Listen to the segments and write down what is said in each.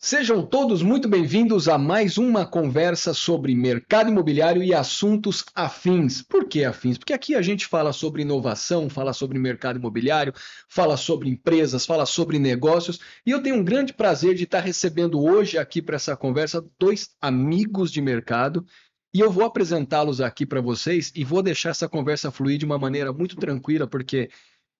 Sejam todos muito bem-vindos a mais uma conversa sobre mercado imobiliário e assuntos afins. Por que afins? Porque aqui a gente fala sobre inovação, fala sobre mercado imobiliário, fala sobre empresas, fala sobre negócios. E eu tenho um grande prazer de estar recebendo hoje aqui para essa conversa dois amigos de mercado. E eu vou apresentá-los aqui para vocês e vou deixar essa conversa fluir de uma maneira muito tranquila, porque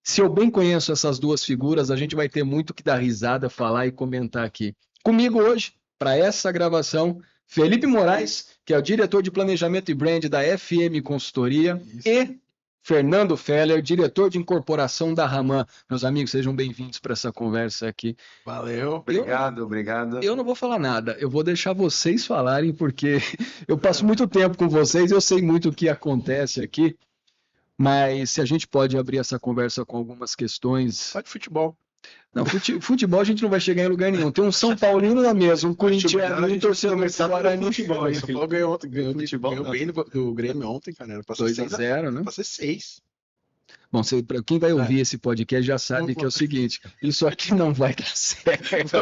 se eu bem conheço essas duas figuras, a gente vai ter muito que dar risada, falar e comentar aqui. Comigo hoje, para essa gravação, Felipe Moraes, que é o diretor de planejamento e brand da FM Consultoria, e Fernando Feller, diretor de incorporação da Raman. Meus amigos, sejam bem-vindos para essa conversa aqui. Valeu, obrigado. Eu não vou falar nada, eu vou deixar vocês falarem, porque eu passo muito tempo com vocês, eu sei muito o que acontece aqui. Mas se a gente pode abrir essa conversa com algumas questões. Só de futebol. Não, futebol a gente não vai chegar em lugar nenhum. Tem um São Paulino na mesa, um corintiano, um torcedor do Guarani. Futebol. São Paulo ganhou ontem, ganhou bem do Grêmio ontem, cara. Era pra ser 2-0, né? Pra ser 6. Bom, quem vai ouvir esse podcast já sabe que é o seguinte: isso aqui não vai dar certo.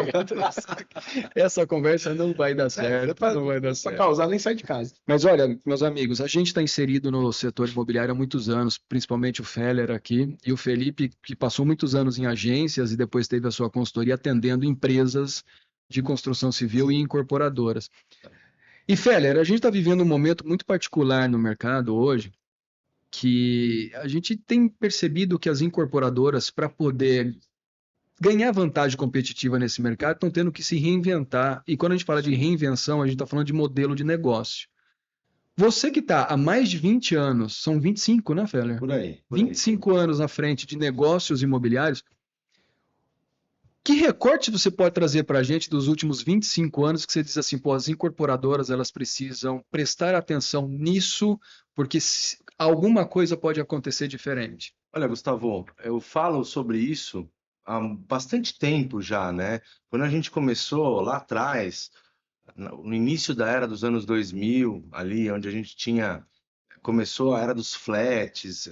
Essa conversa não vai dar certo. Não vai dar certo. Pra causar, nem sai de casa. Mas olha, meus amigos, a gente está inserido no setor imobiliário há muitos anos, principalmente o Feller aqui, e o Felipe, que passou muitos anos em agências e depois teve a sua consultoria atendendo empresas de construção civil e incorporadoras. E Feller, a gente está vivendo um momento muito particular no mercado hoje, que a gente tem percebido que as incorporadoras, para poder ganhar vantagem competitiva nesse mercado, estão tendo que se reinventar. E quando a gente fala de reinvenção, a gente está falando de modelo de negócio. Você que está há mais de 20 anos, são 25, né, Feller? Por aí. 25 anos à frente de negócios imobiliários, que recorte você pode trazer para a gente dos últimos 25 anos que você diz assim, pô, as incorporadoras elas precisam prestar atenção nisso, porque alguma coisa pode acontecer diferente? Olha, Gustavo, eu falo sobre isso há bastante tempo já, né? Quando a gente começou lá atrás, no início da era dos anos 2000, ali onde a gente começou a era dos flats,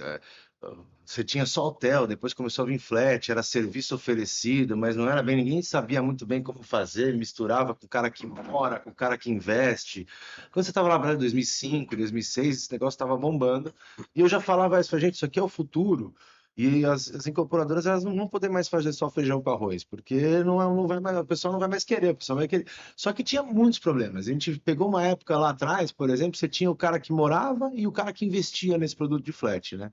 você tinha só hotel, depois começou a vir flat, era serviço oferecido, mas não era bem, ninguém sabia muito bem como fazer, misturava com o cara que mora, com o cara que investe. Quando você estava lá em 2005, 2006, esse negócio estava bombando, e eu já falava isso pra gente, isso aqui é o futuro, e as incorporadoras elas não vão poder mais fazer só feijão com arroz, porque não vai mais, o pessoal não vai mais querer, o pessoal vai querer. Só que tinha muitos problemas. A gente pegou uma época lá atrás, por exemplo, você tinha o cara que morava e o cara que investia nesse produto de flat, né?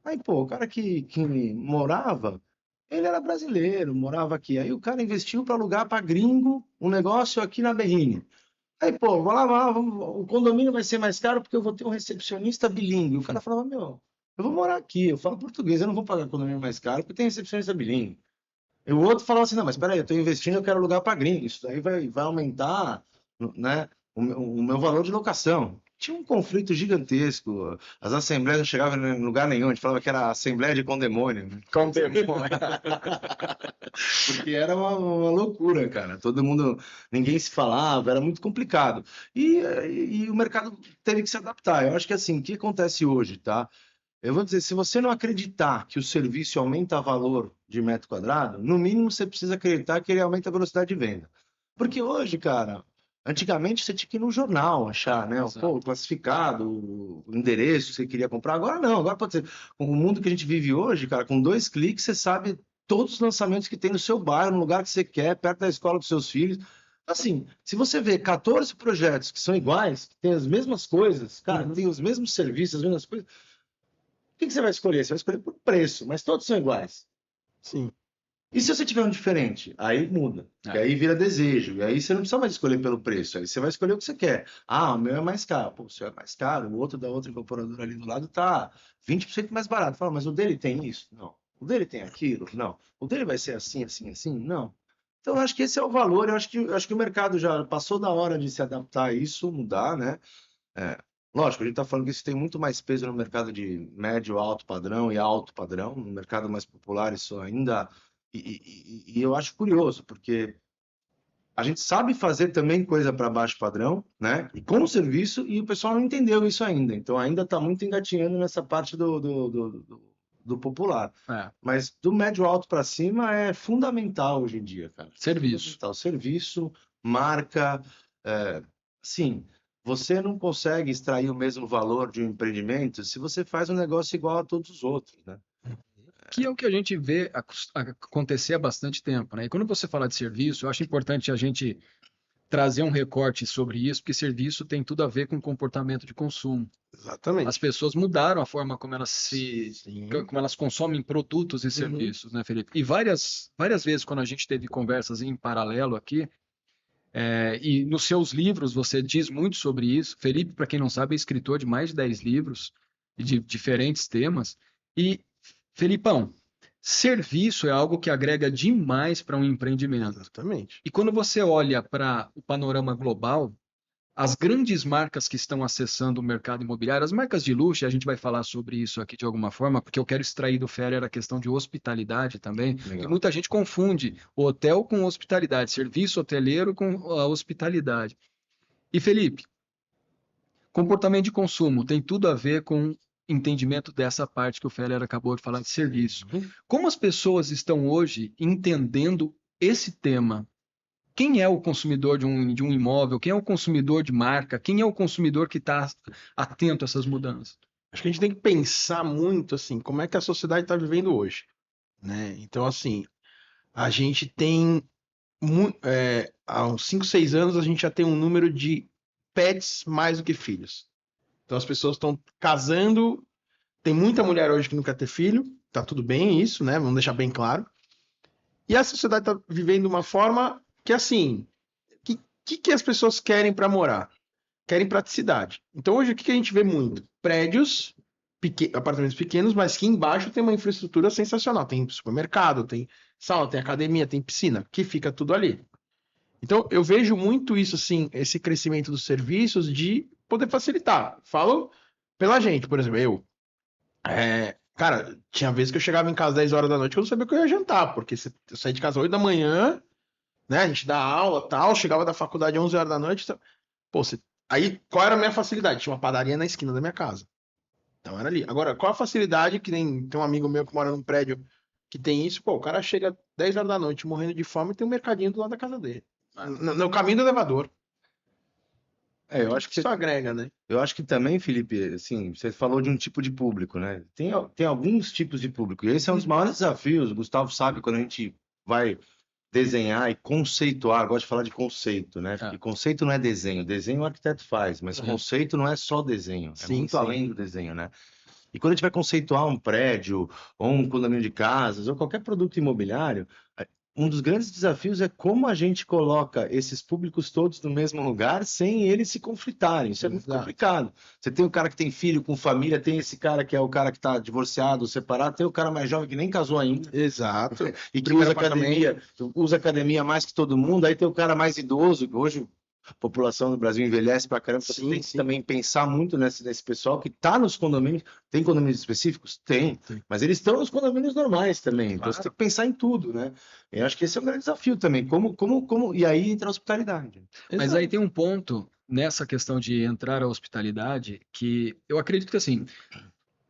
Aí, pô, o cara que morava, ele era brasileiro, morava aqui. Aí o cara investiu para alugar para gringo um negócio aqui na Berrini. Aí, pô, vou lá, o condomínio vai ser mais caro porque eu vou ter um recepcionista bilíngue. O cara falava, meu, eu vou morar aqui, eu falo português, eu não vou pagar condomínio mais caro porque tem recepcionista bilíngue. E o outro falava assim, não, mas peraí, eu estou investindo, eu quero alugar para gringo. Isso daí vai aumentar, né, o meu valor de locação. Tinha um conflito gigantesco. As assembleias não chegavam em lugar nenhum. A gente falava que era assembleia de condemônio, né? Com demônio. Porque era uma loucura, cara. Todo mundo, ninguém se falava, era muito complicado. E o mercado teve que se adaptar. Eu acho que assim, o que acontece hoje, tá? Eu vou dizer, se você não acreditar que o serviço aumenta valor de metro quadrado, no mínimo você precisa acreditar que ele aumenta a velocidade de venda. Porque hoje, cara, antigamente você tinha que ir no jornal achar, né? O classificado, o endereço que você queria comprar. Agora não, agora pode ser. Com o mundo que a gente vive hoje, cara, com 2 cliques você sabe todos os lançamentos que tem no seu bairro, no lugar que você quer, perto da escola dos seus filhos. Assim, se você vê 14 projetos que são iguais, que têm as mesmas coisas, cara, tem os mesmos serviços, as mesmas coisas. O que você vai escolher? Você vai escolher por preço, mas todos são iguais. Sim. E se você tiver um diferente? Aí muda. E aí vira desejo. E aí você não precisa mais escolher pelo preço. Aí você vai escolher o que você quer. Ah, o meu é mais caro. Pô, o seu é mais caro. O outro da outra incorporadora ali do lado tá 20% mais barato. Fala, mas o dele tem isso? Não. O dele tem aquilo? Não. O dele vai ser assim, assim, assim? Não. Então, eu acho que esse é o valor. Eu acho que o mercado já passou da hora de se adaptar a isso, mudar, né? Lógico, a gente está falando que isso tem muito mais peso no mercado de médio, alto padrão e alto padrão. No mercado mais popular, isso ainda. E eu acho curioso, porque a gente sabe fazer também coisa para baixo padrão, né? E com o serviço, e o pessoal não entendeu isso ainda. Então, ainda está muito engatinhando nessa parte do popular. Mas do médio alto para cima é fundamental hoje em dia, cara. Serviço. Fundamental. Serviço, marca, assim, você não consegue extrair o mesmo valor de um empreendimento se você faz um negócio igual a todos os outros, né? Que é o que a gente vê acontecer há bastante tempo, né? E quando você fala de serviço, eu acho importante a gente trazer um recorte sobre isso, porque serviço tem tudo a ver com comportamento de consumo. Exatamente. As pessoas mudaram a forma como elas como elas consomem produtos e serviços, né, Felipe? E várias vezes quando a gente teve conversas em paralelo aqui, e nos seus livros você diz muito sobre isso. Felipe, para quem não sabe, é escritor de mais de 10 livros de diferentes temas. E, Felipão, serviço é algo que agrega demais para um empreendimento. Exatamente. E quando você olha para o panorama global, as grandes marcas que estão acessando o mercado imobiliário, as marcas de luxo, e a gente vai falar sobre isso aqui de alguma forma, porque eu quero extrair do Ferrer a questão de hospitalidade também, Legal. e muita gente confunde o hotel com hospitalidade, serviço hoteleiro com a hospitalidade. E Felipe, comportamento de consumo tem tudo a ver com entendimento dessa parte que o Ferrer acabou de falar de serviço. Como as pessoas estão hoje entendendo esse tema? Quem é o consumidor de um imóvel? Quem é o consumidor de marca? Quem é o consumidor que está atento a essas mudanças? Acho que a gente tem que pensar muito assim, como é que a sociedade está vivendo hoje, né? Então, assim, a gente tem há uns 5, 6 anos a gente já tem um número de pets mais do que filhos. Então as pessoas estão casando, tem muita mulher hoje que não quer ter filho, tá tudo bem isso, né? Vamos deixar bem claro. E a sociedade está vivendo uma forma que, assim, que as pessoas querem para morar? Querem praticidade. Então hoje o que a gente vê muito? Prédios, apartamentos pequenos, mas que embaixo tem uma infraestrutura sensacional. Tem supermercado, tem sala, tem academia, tem piscina, que fica tudo ali. Então eu vejo muito isso, assim, esse crescimento dos serviços de poder facilitar. Falo pela gente, por exemplo, cara, tinha vezes que eu chegava em casa 10 horas da noite que eu não sabia o que eu ia jantar, porque eu saí de casa 8 da manhã, né? A gente dá aula tal, chegava da faculdade 11 horas da noite. Pô, aí qual era a minha facilidade? Tinha uma padaria na esquina da minha casa. Então era ali. Agora, qual a facilidade que tem um amigo meu que mora num prédio que tem isso? Pô, o cara chega 10 horas da noite morrendo de fome e tem um mercadinho do lado da casa dele. No caminho do elevador. Eu acho que Isso agrega, né? Eu acho que também, Felipe, assim, você falou de um tipo de público, né? Tem alguns tipos de público, e esse é um dos maiores desafios. O Gustavo sabe quando a gente vai desenhar e conceituar, gosto de falar de conceito, né? Porque conceito não é desenho, desenho o arquiteto faz, mas conceito não é só desenho, é muito além do desenho, né? E quando a gente vai conceituar um prédio, ou um condomínio de casas, ou qualquer produto imobiliário, um dos grandes desafios é como a gente coloca esses públicos todos no mesmo lugar sem eles se conflitarem. Isso é muito complicado. Você tem o cara que tem filho com família, tem esse cara que é o cara que está divorciado, separado, tem o cara mais jovem que nem casou ainda. Exato. E que usa academia mais que todo mundo. Aí tem o cara mais idoso, que hoje a população do Brasil envelhece pra caramba. Você tem que também pensar muito nesse pessoal que está nos condomínios. Tem condomínios específicos? Tem. Mas eles estão nos condomínios normais também. Então você tem que pensar em tudo, né? Eu acho que esse é um grande desafio também. E aí entra a hospitalidade. Mas aí tem um ponto nessa questão de entrar a hospitalidade que eu acredito que, assim,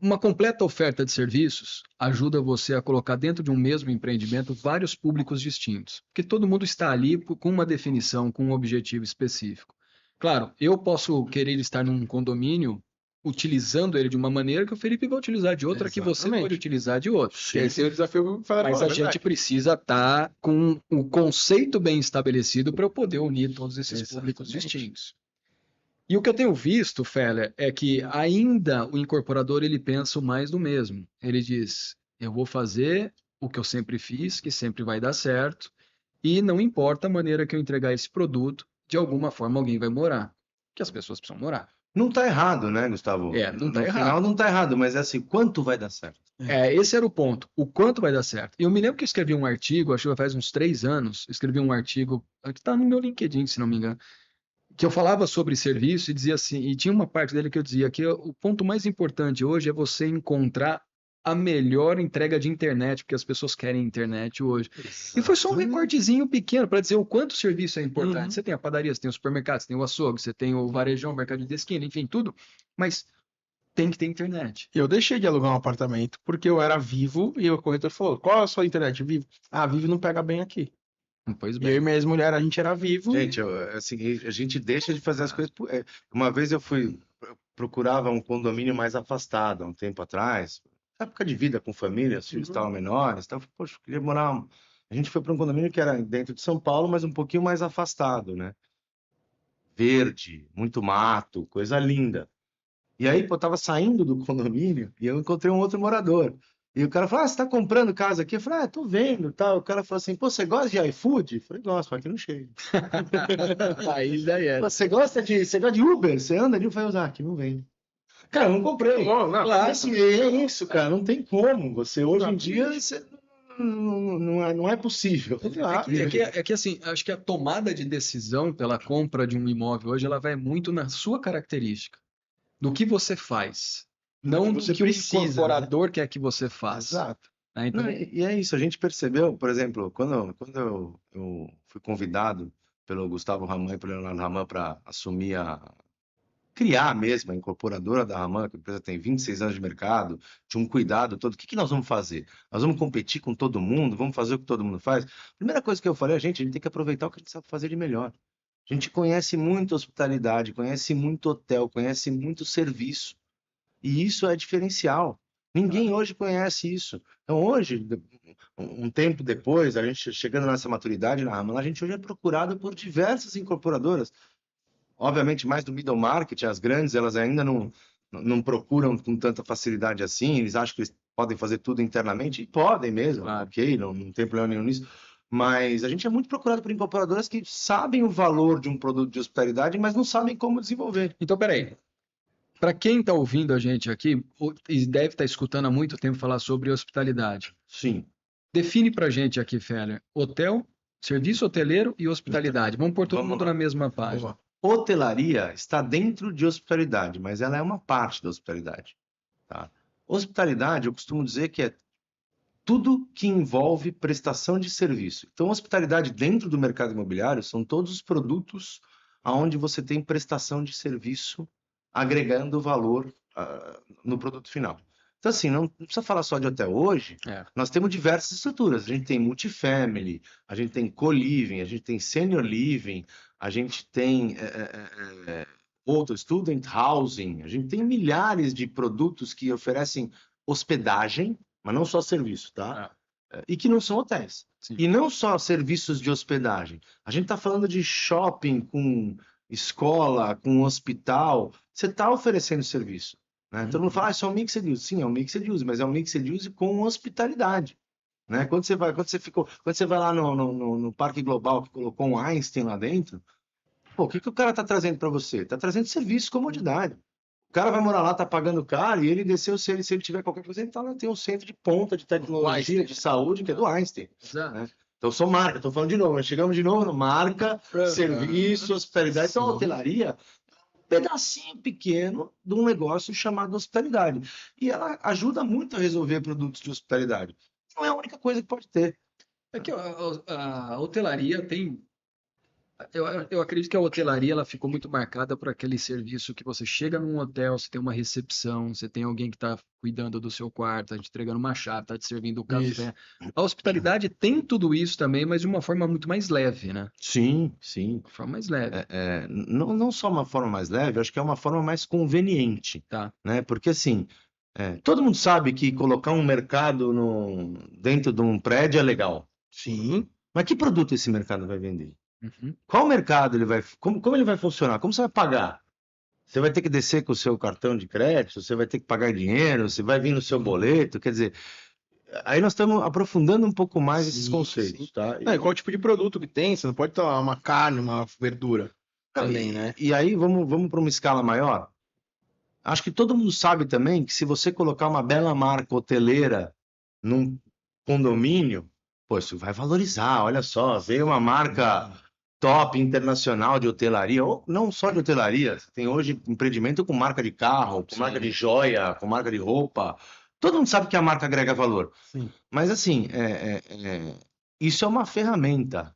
uma completa oferta de serviços ajuda você a colocar dentro de um mesmo empreendimento vários públicos distintos, porque todo mundo está ali com uma definição, com um objetivo específico. Claro, eu posso querer estar num condomínio utilizando ele de uma maneira que o Felipe vai utilizar de outra, que você pode utilizar de outra. Esse é o desafio. Mas a gente precisa estar com o conceito bem estabelecido para eu poder unir todos esses públicos distintos. E o que eu tenho visto, Feller, é que ainda o incorporador ele pensa mais do mesmo. Ele diz: eu vou fazer o que eu sempre fiz, que sempre vai dar certo, e não importa a maneira que eu entregar esse produto, de alguma forma alguém vai morar, que as pessoas precisam morar. Não está errado, né, Gustavo? Não está errado. No final não está errado, mas é assim, quanto vai dar certo? Esse era o ponto. O quanto vai dar certo. Eu me lembro que eu escrevi um artigo, acho que faz uns 3 anos, escrevi um artigo, que está no meu LinkedIn, se não me engano, que eu falava sobre serviço e dizia assim, e tinha uma parte dele que eu dizia que o ponto mais importante hoje é você encontrar a melhor entrega de internet, porque as pessoas querem internet hoje. Exato. E foi só um recortezinho pequeno para dizer o quanto o serviço é importante. Você tem a padaria, você tem o supermercado, você tem o açougue, você tem o varejão, o mercado de esquina, enfim, tudo, mas tem que ter internet. Eu deixei de alugar um apartamento porque eu era Vivo e o corretor falou: qual é a sua internet? Vivo. Ah, Vivo não pega bem aqui. Pois E eu e bem. minha ex-mulher, a gente era vivo. Gente, assim, a gente deixa de fazer as coisas. Uma vez eu procurava um condomínio mais afastado, há um tempo atrás, época de vida com família, os filhos estavam menores, então, poxa, eu queria morar. A gente foi para um condomínio que era dentro de São Paulo, mas um pouquinho mais afastado, né? Verde, muito mato, coisa linda. E aí, pô, eu tava saindo do condomínio e eu encontrei um outro morador. E o cara falou: Ah, você tá comprando casa aqui? Eu falei: Ah, tô vendo, tal. O cara falou assim: Pô, você gosta de iFood? Eu falei: Gosto, mas aqui não chega. Aí já é. Pô, você gosta de Uber? Você anda ali? Eu falei: Ah, aqui não vem. Cara, eu não comprei. Claro. Assim, é isso, cara, não tem como. Você hoje em dia Exatamente. você não é possível. É que assim, acho que a tomada de decisão pela compra de um imóvel hoje, ela vai muito na sua característica, do que você faz, não do você que o precisa, né? incorporador quer que você faça. Exato. Né? Então, Não, e é isso, a gente percebeu, por exemplo, quando eu fui convidado pelo Gustavo Raman e pelo Leonardo Raman para assumir criar mesmo a incorporadora da Raman, que a empresa tem 26 anos de mercado, tinha um cuidado todo. O que nós vamos fazer? Nós vamos competir com todo mundo? Vamos fazer o que todo mundo faz? Primeira coisa que eu falei, a gente tem que aproveitar o que a gente sabe fazer de melhor. A gente conhece muito hospitalidade, conhece muito hotel, conhece muito serviço. E isso é diferencial. Ninguém hoje conhece isso. Então, hoje, um tempo depois, a gente chegando nessa maturidade na Raman, a gente hoje é procurado por diversas incorporadoras. Obviamente, mais do middle market, as grandes, elas ainda não procuram com tanta facilidade assim, eles acham que eles podem fazer tudo internamente, e podem mesmo, Claro. ok, não tem problema nenhum nisso. Mas a gente é muito procurado por incorporadoras que sabem o valor de um produto de hospitalidade, mas não sabem como desenvolver. então peraí. Para quem está ouvindo a gente aqui, e deve estar escutando há muito tempo falar sobre hospitalidade, Sim. define para a gente aqui, Feller, hotel, serviço hoteleiro e hospitalidade. Vamos pôr todo Vamos mundo lá. na mesma página. Hotelaria está dentro de hospitalidade, mas ela é uma parte da hospitalidade. Tá? Hospitalidade, eu costumo dizer que é tudo que envolve prestação de serviço. Então, hospitalidade dentro do mercado imobiliário são todos os produtos onde você tem prestação de serviço agregando valor no produto final. Então, assim, não precisa falar só de hotel hoje. É. Nós temos diversas estruturas. A gente tem multifamily, a gente tem co-living, a gente tem senior living, a gente tem outro student housing, a gente tem milhares de produtos que oferecem hospedagem, mas não só serviço, tá? E que não são hotéis. Sim. E não só serviços de hospedagem. A gente está falando de shopping com escola, com hospital. Você está oferecendo serviço. Né? Todo mundo fala, isso é um mixed use. Sim, é um mixed use, mas é um mixed use com hospitalidade. Né? Quando você vai lá no Parque Global que colocou um Einstein lá dentro, pô, o que o cara está trazendo para você? Está trazendo serviço, comodidade. O cara vai morar lá, tá pagando caro, e ele desceu, se ele tiver qualquer coisa, ele tá lá, tem um centro de ponta de tecnologia, de saúde, que é do Einstein. Exato. Né? Então, sou marca, estou falando de novo, nós chegamos de novo no marca, serviço, hospitalidade. Então, a hotelaria é um pedacinho pequeno de um negócio chamado hospitalidade. E ela ajuda muito a resolver produtos de hospitalidade. Não é a única coisa que pode ter. É que a hotelaria tem. Eu acredito que a hotelaria ela ficou muito marcada por aquele serviço que você chega num hotel, você tem uma recepção, você tem alguém que está cuidando do seu quarto, está te entregando uma chave, está te servindo o café. Isso. A hospitalidade tem tudo isso também, mas de uma forma muito mais leve, né? Sim, sim. Uma forma mais leve. Não só uma forma mais leve, acho que é uma forma mais conveniente. Tá. Né? Porque assim, todo mundo sabe que colocar um mercado dentro de um prédio é legal. Sim. Mas que produto esse mercado vai vender? Uhum. Qual mercado ele vai. Como ele vai funcionar? Como você vai pagar? Você vai ter que descer com o seu cartão de crédito, você vai ter que pagar dinheiro, você vai vir no seu boleto, quer dizer. Aí nós estamos aprofundando um pouco mais esses conceitos, sim. tá? Não, e qual tipo de produto que tem? Você não pode tomar uma carne, uma verdura também, né? E aí vamos para uma escala maior. Acho que todo mundo sabe também que se você colocar uma bela marca hoteleira num condomínio, pô, isso vai valorizar. Olha só, veio uma marca top internacional de hotelaria, ou não só de hotelaria, tem hoje empreendimento com marca de carro, com marca de joia, com marca de roupa. Todo mundo sabe que a marca agrega valor. Sim. Mas assim, isso é uma ferramenta,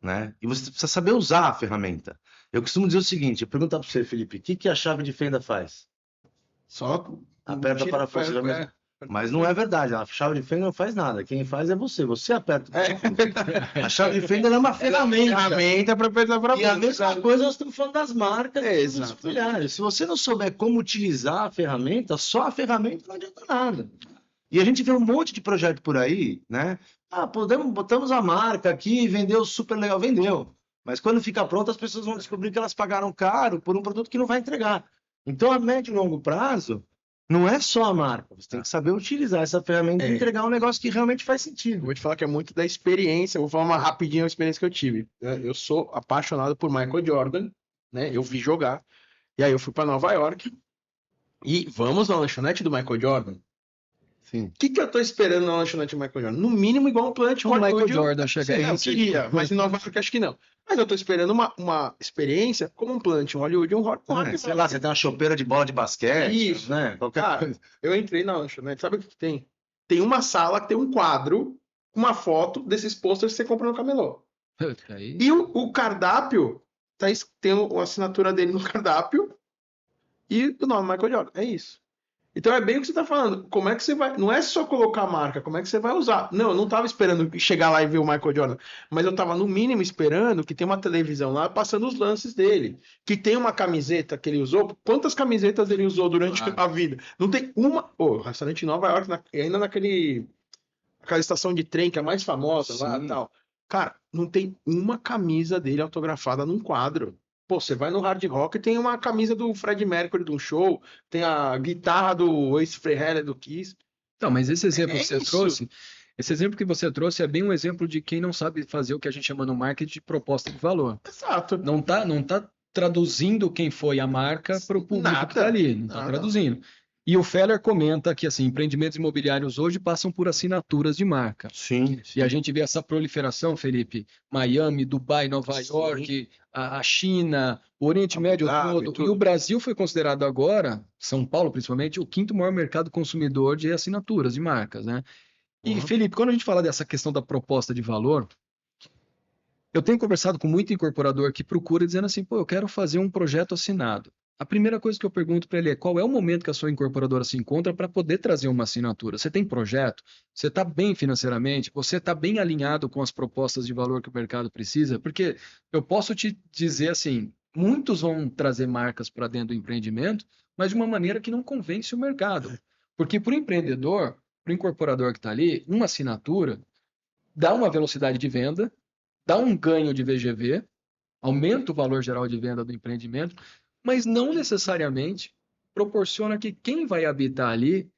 né? E você precisa saber usar a ferramenta. Eu costumo dizer o seguinte, eu perguntar para você, Felipe, o que a chave de fenda faz? Só Aperta o parafuso. Mas não é verdade, a chave de fenda não faz nada. Quem faz é você. Você aperta. A chave de fenda é uma ferramenta. Ferramenta para apertar para E a mesma coisa nós estamos falando das marcas. Exato. Se você não souber como utilizar a ferramenta, só a ferramenta não adianta nada. E a gente vê um monte de projeto por aí, né? Botamos a marca aqui e vendeu super legal. Vendeu. Mas quando fica pronto, as pessoas vão descobrir que elas pagaram caro por um produto que não vai entregar. Então, a médio e longo prazo, não é só a marca. Você tem que saber utilizar essa ferramenta e entregar um negócio que realmente faz sentido. Vou te falar que é muito da experiência. Vou falar uma rapidinha a experiência que eu tive. Eu sou apaixonado por Michael Jordan, né? Eu vi jogar. E aí eu fui para Nova York e vamos na lanchonete do Michael Jordan. Sim. O que eu tô esperando na lanchonete do Michael Jordan? No mínimo igual um Planet O Hollywood. Michael Jordan chegar Eu queria, mas em Nova York acho que não. Mas eu tô esperando uma experiência como um Planet Hollywood, um Hot Rock. Sei lá, você tem uma chopeira de bola de basquete, Isso. né? Qualquer Cara, coisa. eu entrei na lanchonete, sabe o que tem? Tem uma sala que tem um quadro, uma foto desses posters que você compra no camelô. Aí, E o cardápio, tem a assinatura dele no cardápio e o nome Michael Jordan. É isso. Então é bem o que você está falando. Como é que você vai... Não é só colocar a marca, como é que você vai usar? Não, eu não estava esperando chegar lá e ver o Michael Jordan, mas eu estava no mínimo esperando que tem uma televisão lá passando os lances dele, que tem uma camiseta que ele usou. Quantas camisetas ele usou durante a vida? Não tem uma... O restaurante em Nova York, ainda aquela estação de trem que é a mais famosa lá e tal. Cara, não tem uma camisa dele autografada num quadro. Pô, você vai no Hard Rock e tem uma camisa do Fred Mercury de um show, tem a guitarra do Ace Frehley do Kiss. Não, mas esse exemplo que você isso. trouxe, esse exemplo que você trouxe é bem um exemplo de quem não sabe fazer o que a gente chama no marketing de proposta de valor. Exato. Não tá traduzindo quem foi a marca para o público Nada. que está ali, não está Nada. traduzindo. E o Feller comenta que assim, empreendimentos imobiliários hoje passam por assinaturas de marca. Sim. E a gente vê essa proliferação, Felipe, Miami, Dubai, Nova Sim. York, a China, o Oriente Médio Dhabi, todo. tudo. E o Brasil foi considerado agora, São Paulo principalmente, o quinto maior mercado consumidor de assinaturas de marcas, né? E, Uhum. Felipe, quando a gente fala dessa questão da proposta de valor, eu tenho conversado com muito incorporador que procura dizendo assim, pô, eu quero fazer um projeto assinado. A primeira coisa que eu pergunto para ele é qual é o momento que a sua incorporadora se encontra para poder trazer uma assinatura. Você tem projeto? Você está bem financeiramente? Você está bem alinhado com as propostas de valor que o mercado precisa? Porque eu posso te dizer assim, muitos vão trazer marcas para dentro do empreendimento, mas de uma maneira que não convence o mercado. Porque para o empreendedor, para o incorporador que está ali, uma assinatura dá uma velocidade de venda, dá um ganho de VGV, aumenta o valor geral de venda do empreendimento, mas não necessariamente proporciona que quem vai habitar ali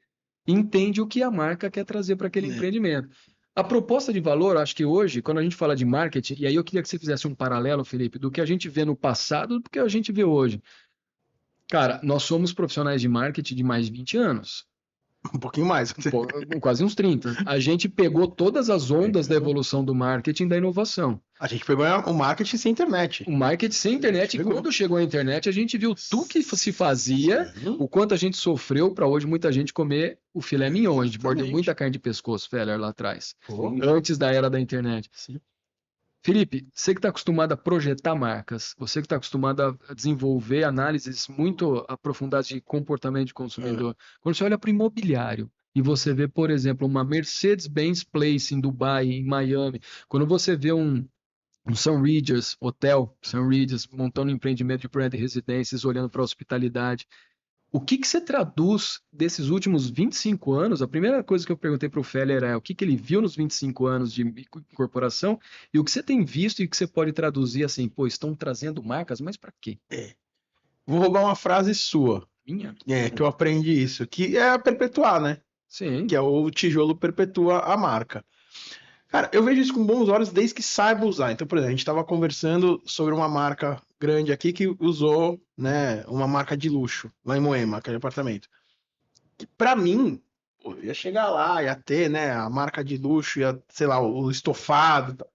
entende o que a marca quer trazer para aquele empreendimento. A proposta de valor, acho que hoje, quando a gente fala de marketing, e aí eu queria que você fizesse um paralelo, Felipe, do que a gente vê no passado do que a gente vê hoje. Cara, nós somos profissionais de marketing de mais de 20 anos. Um pouquinho mais. Pô, quase uns 30. A gente pegou todas as ondas da evolução do marketing e da inovação. A gente pegou o marketing sem internet. O marketing sem internet, e quando chegou a internet, a gente viu tudo que se fazia, o quanto a gente sofreu para hoje muita gente comer o filé mignon. A gente mordeu muita carne de pescoço, Feller, lá atrás, antes da era da internet. Sim. Felipe, você que está acostumado a projetar marcas, você que está acostumado a desenvolver análises muito aprofundadas de comportamento de consumidor, quando você olha para o imobiliário e você vê, por exemplo, uma Mercedes-Benz Place em Dubai, em Miami, quando você vê um St. Regis Hotel, St. Regis montando um empreendimento de brand residências, olhando para a hospitalidade, o que você traduz desses últimos 25 anos? A primeira coisa que eu perguntei para o Feller é o que ele viu nos 25 anos de incorporação e o que você tem visto e que você pode traduzir assim, pô, estão trazendo marcas, mas para quê? Vou roubar uma frase sua. Minha? Que eu aprendi isso, que é perpetuar, né? Sim. Que é o tijolo perpetua a marca. Cara, eu vejo isso com bons olhos desde que saiba usar. Então, por exemplo, a gente estava conversando sobre uma marca grande aqui que usou, né, uma marca de luxo lá em Moema, aquele apartamento. Que para mim, pô, ia chegar lá, ia ter, né, a marca de luxo, ia, sei lá, o estofado.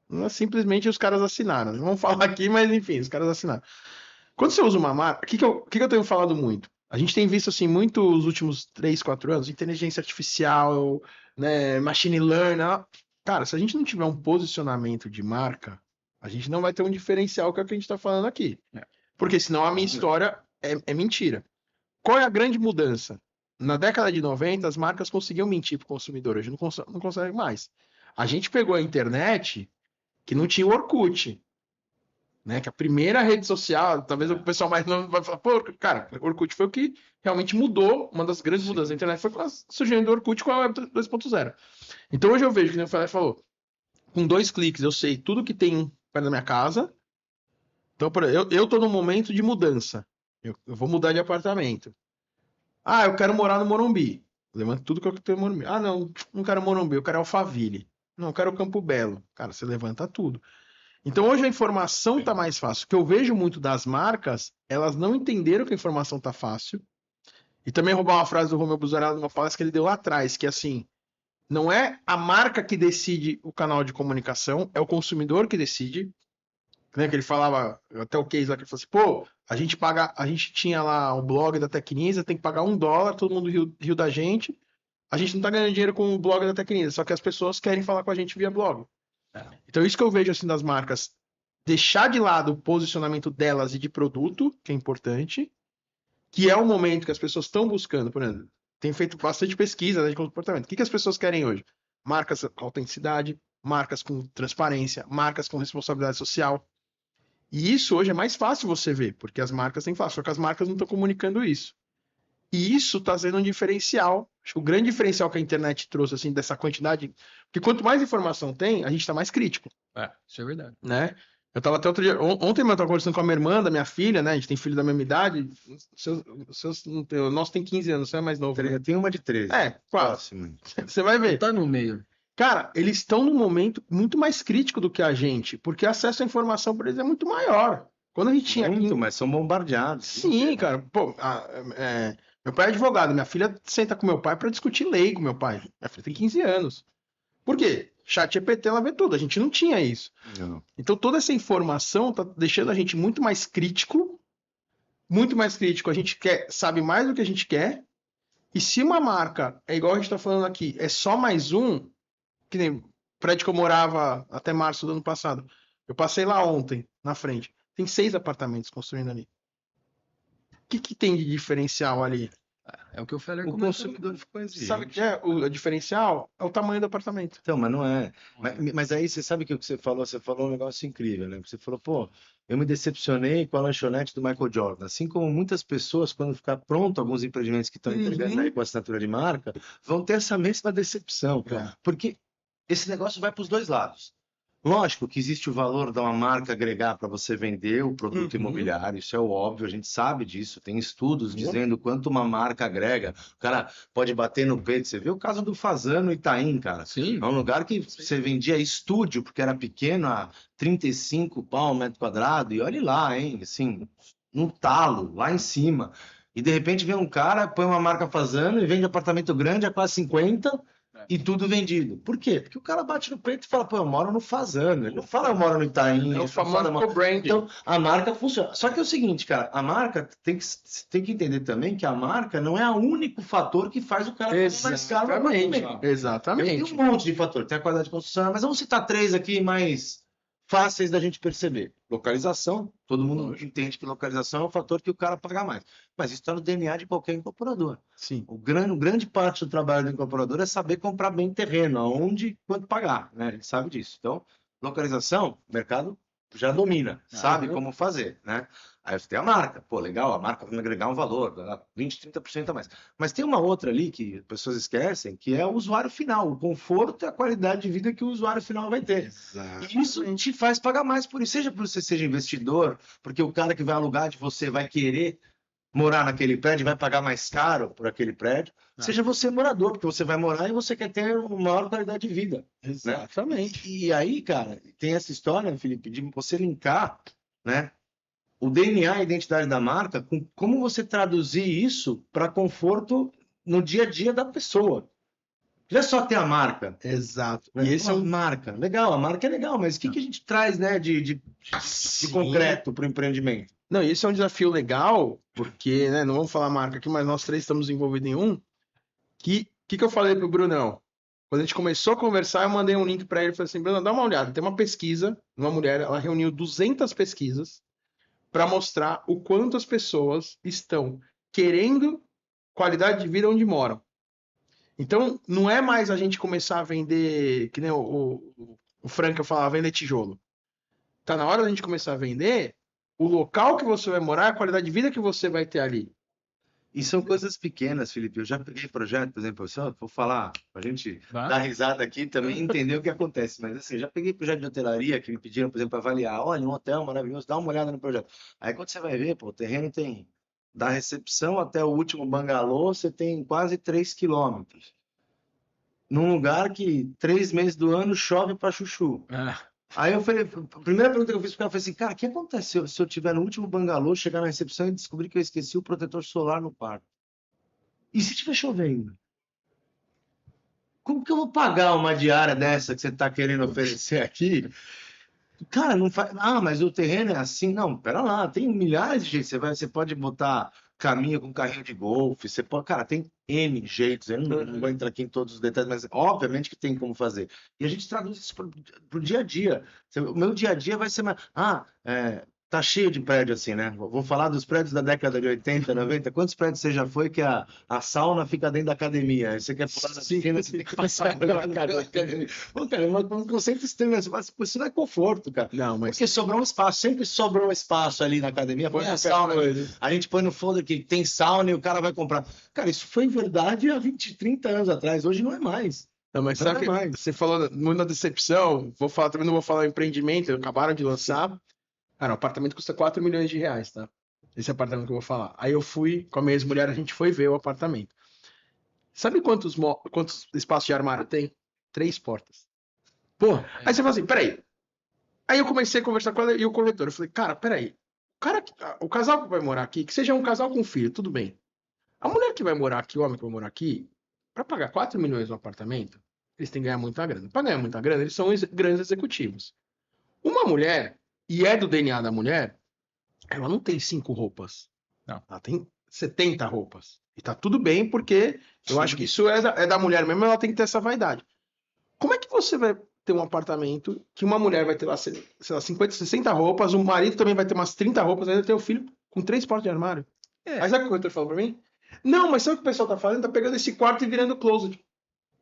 Não é simplesmente os caras assinaram. Não vamos falar aqui, mas enfim, os caras assinaram. Quando você usa uma marca, o que eu tenho falado muito? A gente tem visto assim muito os últimos 3, 4 anos, inteligência artificial, né, machine learning. Cara, se a gente não tiver um posicionamento de marca, a gente não vai ter um diferencial que é o que a gente está falando aqui. Porque senão a minha história é mentira. Qual é a grande mudança? na década de 90, as marcas conseguiam mentir para o consumidor, hoje não consegue mais. A gente pegou a internet que não tinha o Orkut, né? Que a primeira rede social, talvez o pessoal mais novo vai falar, pô, cara, o Orkut foi o que realmente mudou, uma das grandes mudanças da internet foi com o surgimento do Orkut com a Web 2.0. Então hoje eu vejo, que o Felipe falou, com 2 cliques eu sei tudo que tem perto da minha casa. Então, eu tô num momento de mudança. Eu vou mudar de apartamento. Ah, eu quero morar no Morumbi. Levanta tudo que eu tenho no Morumbi. Ah, não quero Morumbi, eu quero Alphaville. Não, eu quero Campo Belo. Cara, você levanta tudo. Então hoje a informação está mais fácil. O que eu vejo muito das marcas, elas não entenderam que a informação está fácil. E também roubar uma frase do Romeu Buzarello numa palestra que ele deu lá atrás, que é assim, não é a marca que decide o canal de comunicação, é o consumidor que decide. Né, que ele falava, até o case lá, que ele falou assim, pô, a gente tinha lá o blog da Tecnisa, tem que pagar $1, todo mundo riu da gente. A gente não tá ganhando dinheiro com o blog da Tecnisa, só que as pessoas querem falar com a gente via blog. Então, isso que eu vejo assim das marcas, deixar de lado o posicionamento delas e de produto, que é importante, que é o momento que as pessoas estão buscando, por exemplo, tem feito bastante pesquisa, né, de comportamento. O que as pessoas querem hoje? Marcas com autenticidade, marcas com transparência, marcas com responsabilidade social. E isso hoje é mais fácil você ver, porque as marcas têm fácil, só que as marcas não estão comunicando isso. E isso está sendo um diferencial. Acho que o grande diferencial que a internet trouxe, assim, dessa quantidade. Porque quanto mais informação tem, a gente está mais crítico. Isso é verdade. Né? Eu estava até outro dia. Ontem eu estava conversando com a minha irmã, da minha filha, né? A gente tem filho da mesma idade. O nosso tem 15 anos, você é mais novo. Né? Eu tenho uma de 13. É, quase. Você vai ver. Tá no meio. Cara, eles estão num momento muito mais crítico do que a gente, porque o acesso à informação para eles é muito maior. Quando a gente tinha muito, aqui... mas são bombardeados. Sim, cara. Pô, meu pai é advogado, minha filha senta com meu pai para discutir lei com meu pai. Minha filha tem 15 anos. Por quê? Chat GPT, ela vê tudo. A gente não tinha isso. Não. Então toda essa informação tá deixando a gente muito mais crítico. Muito mais crítico. A gente sabe mais do que a gente quer. E se uma marca, é igual a gente tá falando aqui, é só mais um, que nem prédio que eu morava até março do ano passado. Eu passei lá ontem, na frente. Tem 6 apartamentos construindo ali. O que tem de diferencial ali? É o que o Feller O comentou. consumidor ficou exigente. Sabe o que é o diferencial? É o tamanho do apartamento. Então, mas não é. Mas aí você sabe que o que você falou um negócio incrível, né? Você falou, pô, eu me decepcionei com a lanchonete do Michael Jordan. Assim como muitas pessoas, quando ficar pronto alguns empreendimentos que estão entregando aí com assinatura de marca, vão ter essa mesma decepção. Porque esse negócio vai para os dois lados. Lógico que existe o valor de uma marca agregar para você vender o produto imobiliário, isso é óbvio, a gente sabe disso, tem estudos dizendo quanto uma marca agrega, o cara pode bater no peito, você vê o caso do Fasano Itaim, cara, Sim. é um lugar que você vendia estúdio, porque era pequeno, a 35 pau, metro quadrado, e olhe lá, hein, assim, no talo, lá em cima, e de repente vem um cara, põe uma marca Fasano e vende apartamento grande a quase 50, e tudo vendido. Por quê? Porque o cara bate no peito e fala, pô, eu moro no Fasano. Ele não fala, eu moro no Itaim. É o famoso co-brand. Então, a marca funciona. Só que é o seguinte, cara, a marca tem que entender também que a marca não é o único fator que faz o cara pagar mais caro. Exatamente. Tem um monte de fator. Tem a qualidade de construção, mas vamos citar 3 aqui mais fáceis da gente perceber. Localização, todo mundo entende que localização é um fator que o cara paga mais. Mas isso está no DNA de qualquer incorporador. Sim. Grande parte do trabalho do incorporador é saber comprar bem terreno, aonde e quanto pagar, né? Ele sabe disso. Então, localização, o mercado já domina, sabe como fazer, né? Aí você tem a marca, pô, legal, a marca vai agregar um valor, dá 20, 30% a mais. Mas tem uma outra ali que as pessoas esquecem, que é o usuário final, o conforto e a qualidade de vida que o usuário final vai ter. Exatamente. E isso te faz pagar mais por isso, seja por você seja investidor, porque o cara que vai alugar de você vai querer morar naquele prédio, vai pagar mais caro por aquele prédio, seja você morador, porque você vai morar e você quer ter uma maior qualidade de vida. Exatamente. Né? E aí, cara, tem essa história, Felipe, de você linkar, né, o DNA, a identidade da marca, com como você traduzir isso para conforto no dia a dia da pessoa. Não é só ter a marca. Exato. Né? E esse é marca. Legal, a marca é legal, mas o que a gente traz, né, de concreto para o empreendimento? Não, isso é um desafio legal, porque, né, não vamos falar marca aqui, mas nós 3 estamos envolvidos em um. Que eu falei pro Brunão? Quando a gente começou a conversar, eu mandei um link para ele e falei assim, Bruno, dá uma olhada. Tem uma pesquisa, uma mulher, ela reuniu 200 pesquisas para mostrar o quanto as pessoas estão querendo qualidade de vida onde moram. Então, não é mais a gente começar a vender, que nem o Franca falava, vender tijolo. Tá na hora da gente começar a vender o local que você vai morar, a qualidade de vida que você vai ter ali. E são coisas pequenas, Felipe. Eu já peguei projeto, por exemplo, só vou falar, pra gente dar risada aqui também e entender o que acontece. Mas assim, já peguei projeto de hotelaria que me pediram, por exemplo, para avaliar. Olha, um hotel maravilhoso, dá uma olhada no projeto. Aí quando você vai ver, pô, o terreno tem da recepção até o último bangalô, você tem quase 3 quilômetros. Num lugar que 3 meses do ano chove pra chuchu. Aí eu falei, a primeira pergunta que eu fiz pro cara foi assim, cara, o que acontece se eu tiver no último bangalô, chegar na recepção e descobrir que eu esqueci o protetor solar no quarto? E se estiver chovendo? Como que eu vou pagar uma diária dessa que você está querendo oferecer aqui? Cara, não faz. Ah, mas o terreno é assim. Não, pera lá, tem milhares de jeitos. Você pode botar caminho com carrinho de golfe. Você pode. Cara, tem N jeitos. Eu não vou entrar aqui em todos os detalhes, mas obviamente que tem como fazer. E a gente traduz isso pro dia a dia. O meu dia a dia vai ser mais. Tá cheio de prédio assim, né? Vou falar dos prédios da década de 80, 90. Quantos prédios você já foi que a sauna fica dentro da academia? Aí você quer pular na piscina, você tem que passar pela academia. Pô, cara, é um conceito estranho. Isso não é conforto, cara. Não, mas... Porque sobrou um espaço, sempre sobrou um espaço ali na academia. Põe a sauna. A gente põe no folder que tem sauna e o cara vai comprar. Cara, isso foi verdade há 20, 30 anos atrás. Hoje não é mais. Não, mas sabe que você falou muito da decepção, também não vou falar empreendimento, acabaram de lançar. Cara, o apartamento custa 4 milhões de reais, tá? Esse apartamento que eu vou falar. Aí eu fui, com a minha ex-mulher, a gente foi ver o apartamento. Sabe quantos espaços de armário tem? 3 portas. Pô, aí você fala assim, peraí. Aí eu comecei a conversar com ela e o corretor. Eu falei, cara, peraí. O casal que vai morar aqui, que seja um casal com filho, tudo bem. A mulher que vai morar aqui, o homem que vai morar aqui, pra pagar 4 milhões no apartamento, eles têm que ganhar muita grana. Pra ganhar muita grana, eles são grandes executivos. Uma mulher, e é do DNA da mulher, ela não tem 5 roupas. Não. Ela tem 70 roupas. E tá tudo bem, porque eu acho que isso é da mulher mesmo, ela tem que ter essa vaidade. Como é que você vai ter um apartamento que uma mulher vai ter lá, sei lá, 50, 60 roupas, o marido também vai ter umas 30 roupas, ainda tem o filho com 3 portas de armário? Aí sabe o que o corretor falou pra mim? Não, mas sabe o que o pessoal tá fazendo? Tá pegando esse quarto e virando closet.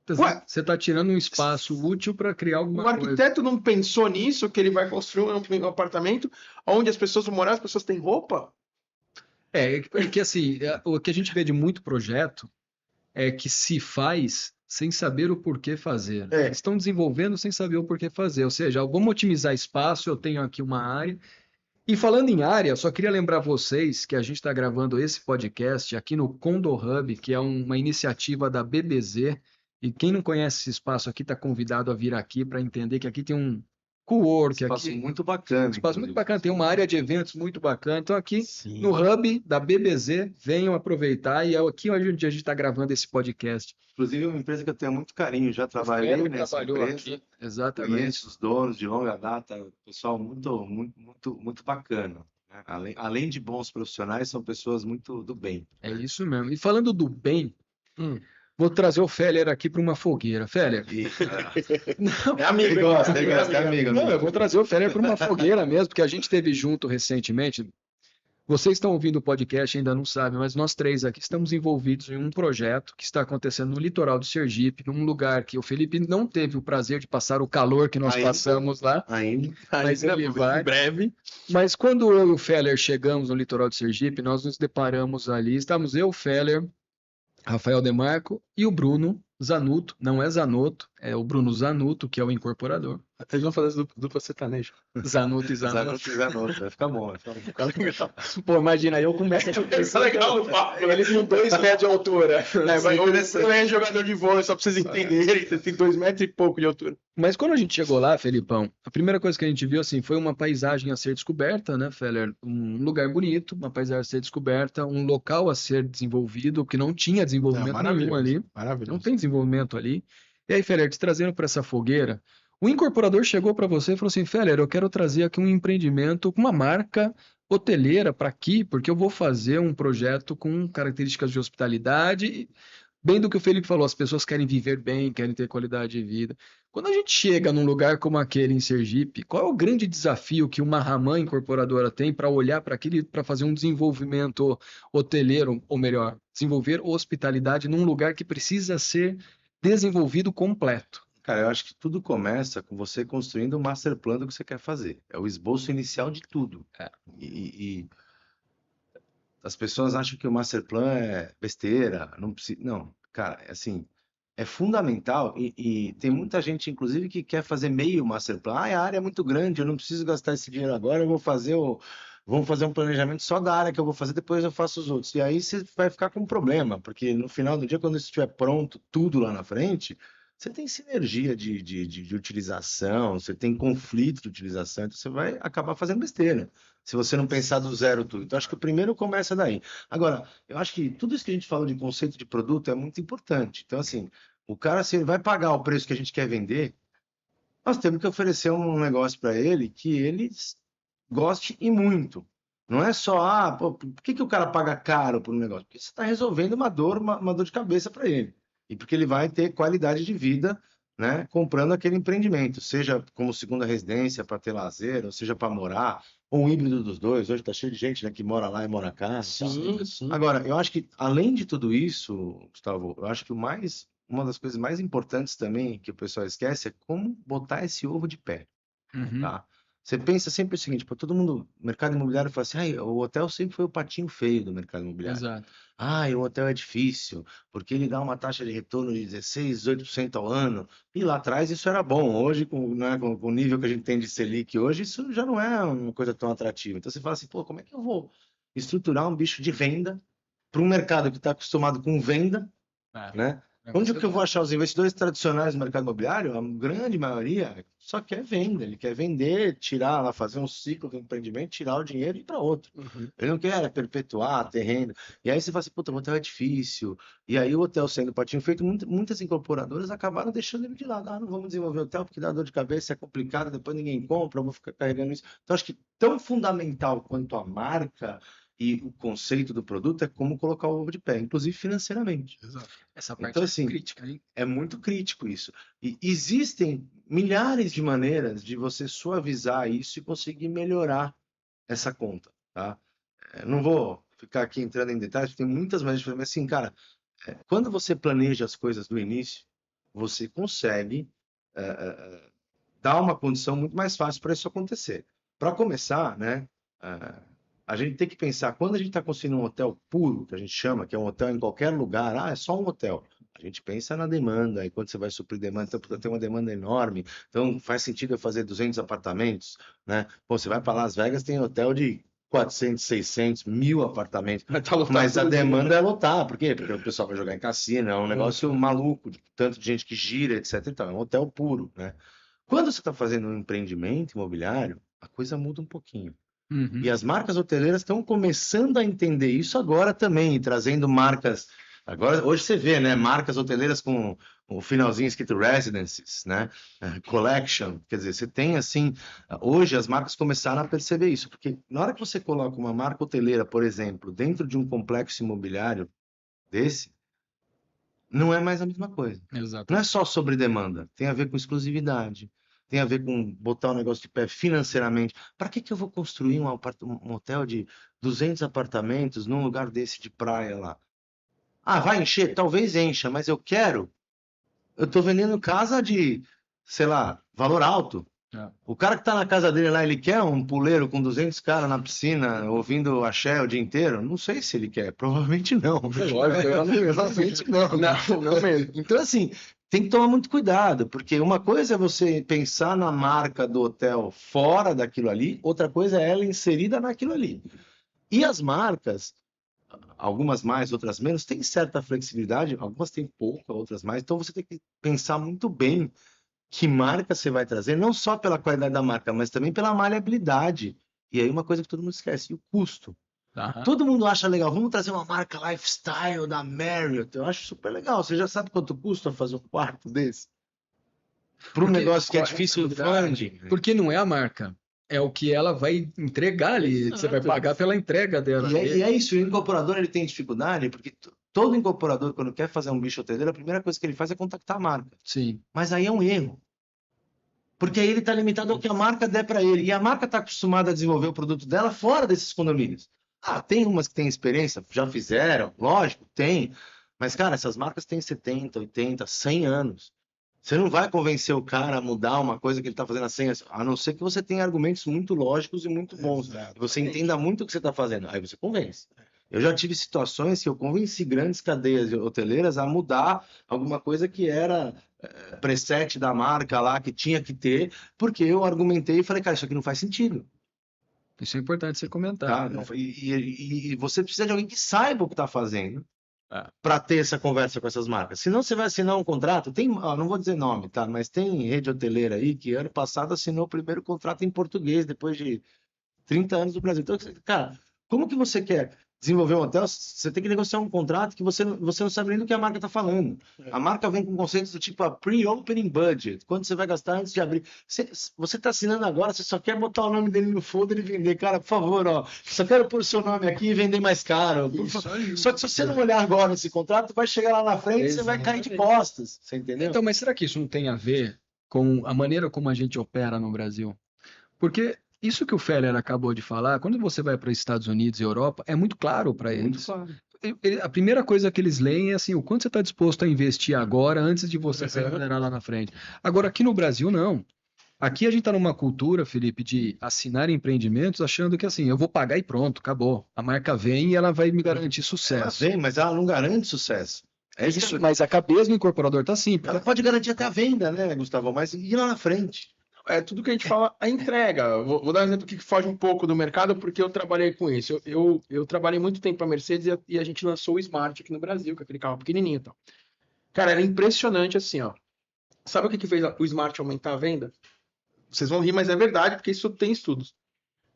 Você tá tirando um espaço útil para criar alguma coisa. O arquiteto não pensou nisso, que ele vai construir um apartamento onde as pessoas vão morar, as pessoas têm roupa? Que assim, o que a gente vê de muito projeto é que se faz sem saber o porquê fazer. Estão desenvolvendo sem saber o porquê fazer. Ou seja, vamos otimizar espaço, eu tenho aqui uma área. E falando em área, só queria lembrar vocês que a gente está gravando esse podcast aqui no Condo Hub, que é uma iniciativa da BBZ. E quem não conhece esse espaço aqui está convidado a vir aqui para entender que aqui tem um co-work. Espaço aqui, muito bacana. Espaço muito bacana, tem uma área de eventos muito bacana. Então aqui no Hub da BBZ, venham aproveitar e é aqui onde a gente está gravando esse podcast. Inclusive é uma empresa que eu tenho muito carinho, já trabalhei nessa empresa. Aqui. Exatamente. Conheço os donos de longa data, pessoal muito bacana. Né? Além de bons profissionais, são pessoas muito do bem. É isso mesmo. E falando do bem, vou trazer o Feller aqui para uma fogueira. Feller. Não, é amigo, é amigo. Não, eu vou trazer o Feller para uma fogueira mesmo, porque a gente esteve junto recentemente. Vocês estão ouvindo o podcast, ainda não sabem, mas nós 3 aqui estamos envolvidos em um projeto que está acontecendo no litoral do Sergipe, num lugar que o Felipe não teve o prazer de passar o calor que nós passamos lá. Mas ele vai em breve. Mas quando eu e o Feller chegamos no litoral do Sergipe, nós nos deparamos ali, estamos eu, o Feller, Rafael Demarco e o Bruno Zanotto, não é Zanotto, é o Bruno Zanotto, que é o incorporador. Eles vão fazer dupla sertaneja. Zanotto e Zanotto. Vai ficar bom. Pô, imagina, eu com 1 metro. Isso é legal no papo. Ele com 2 metros de altura. Ele é jogador de vôlei, só pra vocês entenderem. Ele tem 2 metros e pouco de altura. Mas quando a gente chegou lá, Felipão, a primeira coisa que a gente viu assim, foi uma paisagem a ser descoberta, né, Feller? Um lugar bonito, uma paisagem a ser descoberta, um local a ser desenvolvido, que não tinha desenvolvimento nenhum ali. Maravilhoso. Não tem desenvolvimento ali. E aí, Feller, te trazendo para essa fogueira, o incorporador chegou para você e falou assim, Feller, eu quero trazer aqui um empreendimento com uma marca hoteleira para aqui, porque eu vou fazer um projeto com características de hospitalidade. bem do que o Felipe falou, as pessoas querem viver bem, querem ter qualidade de vida. Quando a gente chega num lugar como aquele em Sergipe, qual é o grande desafio que uma Ramã incorporadora tem para olhar para aquele, para fazer um desenvolvimento hoteleiro, ou melhor, desenvolver hospitalidade num lugar que precisa ser desenvolvido completo? Cara, eu acho que tudo começa com você construindo o master plan do que você quer fazer. É o esboço inicial de tudo. É. E as pessoas acham que o master plan é besteira, não precisa. Não, cara, é assim, é fundamental e tem muita gente, inclusive, que quer fazer meio master plan. Ah, a área é muito grande, eu não preciso gastar esse dinheiro agora, eu vou fazer vamos fazer um planejamento só da área que eu vou fazer, depois eu faço os outros. E aí você vai ficar com um problema, porque no final do dia, quando isso estiver pronto, tudo lá na frente, você tem sinergia de utilização, você tem conflito de utilização, então você vai acabar fazendo besteira, se você não pensar do zero tudo. Então, acho que o primeiro começa daí. Agora, eu acho que tudo isso que a gente falou de conceito de produto é muito importante. Então, assim, o cara, se ele vai pagar o preço que a gente quer vender, nós temos que oferecer um negócio para ele que ele goste e muito. Não é só, pô, por que o cara paga caro por um negócio? Porque você está resolvendo uma dor de cabeça para ele. E porque ele vai ter qualidade de vida, né, comprando aquele empreendimento, seja como segunda residência para ter lazer, ou seja para morar, ou um híbrido dos dois. Hoje está cheio de gente, né, que mora lá e mora cá. E tal. Sim. Agora, eu acho que, além de tudo isso, Gustavo, eu acho que uma das coisas mais importantes também que o pessoal esquece é como botar esse ovo de pé, Uhum. tá? Você pensa sempre o seguinte, pô, todo mundo, mercado imobiliário fala assim, ai, o hotel sempre foi o patinho feio do mercado imobiliário. Exato. O hotel é difícil, porque ele dá uma taxa de retorno de 16, 18% ao ano. E lá atrás isso era bom. Hoje, né, com o nível que a gente tem de Selic hoje, isso já não é uma coisa tão atrativa. Então você fala assim, pô, como é que eu vou estruturar um bicho de venda para um mercado que está acostumado com venda, né? Onde que eu vou achar os investidores tradicionais no mercado imobiliário? A grande maioria só quer venda. Ele quer vender, tirar lá, fazer um ciclo de empreendimento, tirar o dinheiro e ir para outro. Uhum. Ele não quer perpetuar terreno. E aí você fala assim, puta, o hotel é difícil. E aí o hotel sendo patinho feito, muitas incorporadoras acabaram deixando ele de lado. Não vamos desenvolver hotel porque dá dor de cabeça, é complicado, depois ninguém compra, eu vou ficar carregando isso. Então acho que tão fundamental quanto a marca e o conceito do produto é como colocar o ovo de pé, inclusive financeiramente. Exato. Essa parte Então, é assim, crítica, hein? é muito crítico isso. E existem milhares de maneiras de você suavizar isso e conseguir melhorar essa conta, tá? Não vou ficar aqui entrando em detalhes, tem muitas maneiras de fazer, mas assim, cara, quando você planeja as coisas do início, você consegue dar uma condição muito mais fácil para isso acontecer. Para começar, né, a gente tem que pensar, quando a gente está construindo um hotel puro, que a gente chama, que é um hotel em qualquer lugar, é só um hotel. A gente pensa na demanda, e quando você vai suprir demanda, então tem uma demanda enorme, então faz sentido eu fazer 200 apartamentos, né? Pô, você vai para Las Vegas, tem hotel de 400, 600, 1000 apartamentos, mas a demanda é lotar, por quê? Porque o pessoal vai jogar em cassino, é um negócio maluco, tanto de gente que gira, etc. Então, é um hotel puro, né? Quando você está fazendo um empreendimento imobiliário, a coisa muda um pouquinho. Uhum. E as marcas hoteleiras estão começando a entender isso agora também, trazendo marcas. Agora, hoje você vê, né? Marcas hoteleiras com o finalzinho escrito Residences, né? Collection. Quer dizer, você tem assim. Hoje as marcas começaram a perceber isso, porque na hora que você coloca uma marca hoteleira, por exemplo, dentro de um complexo imobiliário desse, não é mais a mesma coisa. Exato. Não é só sobre demanda, tem a ver com exclusividade, tem a ver com botar o negócio de pé financeiramente. Para que eu vou construir um hotel de 200 apartamentos num lugar desse de praia lá? Vai encher? Talvez encha, mas eu estou vendendo casa de, sei lá, valor alto. O cara que está na casa dele lá, ele quer um puleiro com 200 caras na piscina, ouvindo axé o dia inteiro? Não sei se ele quer, provavelmente não. Provavelmente não. Não mesmo. Então, assim, tem que tomar muito cuidado, porque uma coisa é você pensar na marca do hotel fora daquilo ali, outra coisa é ela inserida naquilo ali. E as marcas, algumas mais, outras menos, têm certa flexibilidade, algumas têm pouca, outras mais, então você tem que pensar muito bem que marca você vai trazer, não só pela qualidade da marca, mas também pela maleabilidade. E aí uma coisa que todo mundo esquece, o custo. Uhum. Todo mundo acha legal, vamos trazer uma marca lifestyle da Marriott. Eu acho super legal. Você já sabe quanto custa fazer um quarto desse? Para um negócio que é difícil do funding. Porque não é a marca, é o que ela vai entregar ali. Exato. Você vai pagar pela entrega dela. E é isso, o incorporador ele tem dificuldade, porque Todo incorporador, quando quer fazer um bicho hoteleiro, a primeira coisa que ele faz é contactar a marca. Sim. Mas aí é um erro. Porque aí ele está limitado ao que a marca der para ele. E a marca está acostumada a desenvolver o produto dela fora desses condomínios. Tem umas que têm experiência, já fizeram, lógico, tem. Mas, cara, essas marcas têm 70, 80, 100 anos. Você não vai convencer o cara a mudar uma coisa que ele está fazendo há 100 anos, a não ser que você tenha argumentos muito lógicos e muito bons. E você entenda muito o que você está fazendo. Aí você convence. Eu já tive situações que eu convenci grandes cadeias hoteleiras a mudar alguma coisa que era preset da marca lá, que tinha que ter, porque eu argumentei e falei, cara, isso aqui não faz sentido. Isso é importante você comentar. Tá? E você precisa de alguém que saiba o que está fazendo para ter essa conversa com essas marcas. Senão você vai assinar um contrato, não vou dizer nome, tá? Mas tem rede hoteleira aí que ano passado assinou o primeiro contrato em português, depois de 30 anos do Brasil. Então, cara, como que você quer desenvolver um hotel? Você tem que negociar um contrato que você não sabe nem do que a marca está falando. A marca vem com conceitos do tipo a pre-opening budget. Quanto você vai gastar antes de abrir? Você está assinando agora, você só quer botar o nome dele no folder e vender. Cara, por favor, só quero pôr o seu nome aqui e vender mais caro. Só que se você não olhar agora esse contrato, vai chegar lá na frente e você vai cair de costas. Você entendeu? Então, mas será que isso não tem a ver com a maneira como a gente opera no Brasil? Porque isso que o Feller acabou de falar, quando você vai para os Estados Unidos e Europa, é muito claro para eles. Muito claro. A primeira coisa que eles leem é assim, o quanto você está disposto a investir agora antes de você se remunerar lá na frente. Agora, aqui no Brasil, não. Aqui a gente está numa cultura, Felipe, de assinar empreendimentos achando que assim, eu vou pagar e pronto, acabou. A marca vem e ela vai me garantir sucesso. Ela vem, mas ela não garante sucesso. É isso, mas a cabeça do incorporador está assim. Ela pode garantir até a venda, né, Gustavo? Mas ir lá na frente. É tudo que a gente fala, a entrega. Vou dar um exemplo que foge um pouco do mercado, porque eu trabalhei com isso. Eu trabalhei muito tempo para a Mercedes e a gente lançou o Smart aqui no Brasil, que é aquele carro pequenininho e tal. Cara, era impressionante assim, ó. Sabe o que fez o Smart aumentar a venda? Vocês vão rir, mas é verdade, porque isso tem estudos.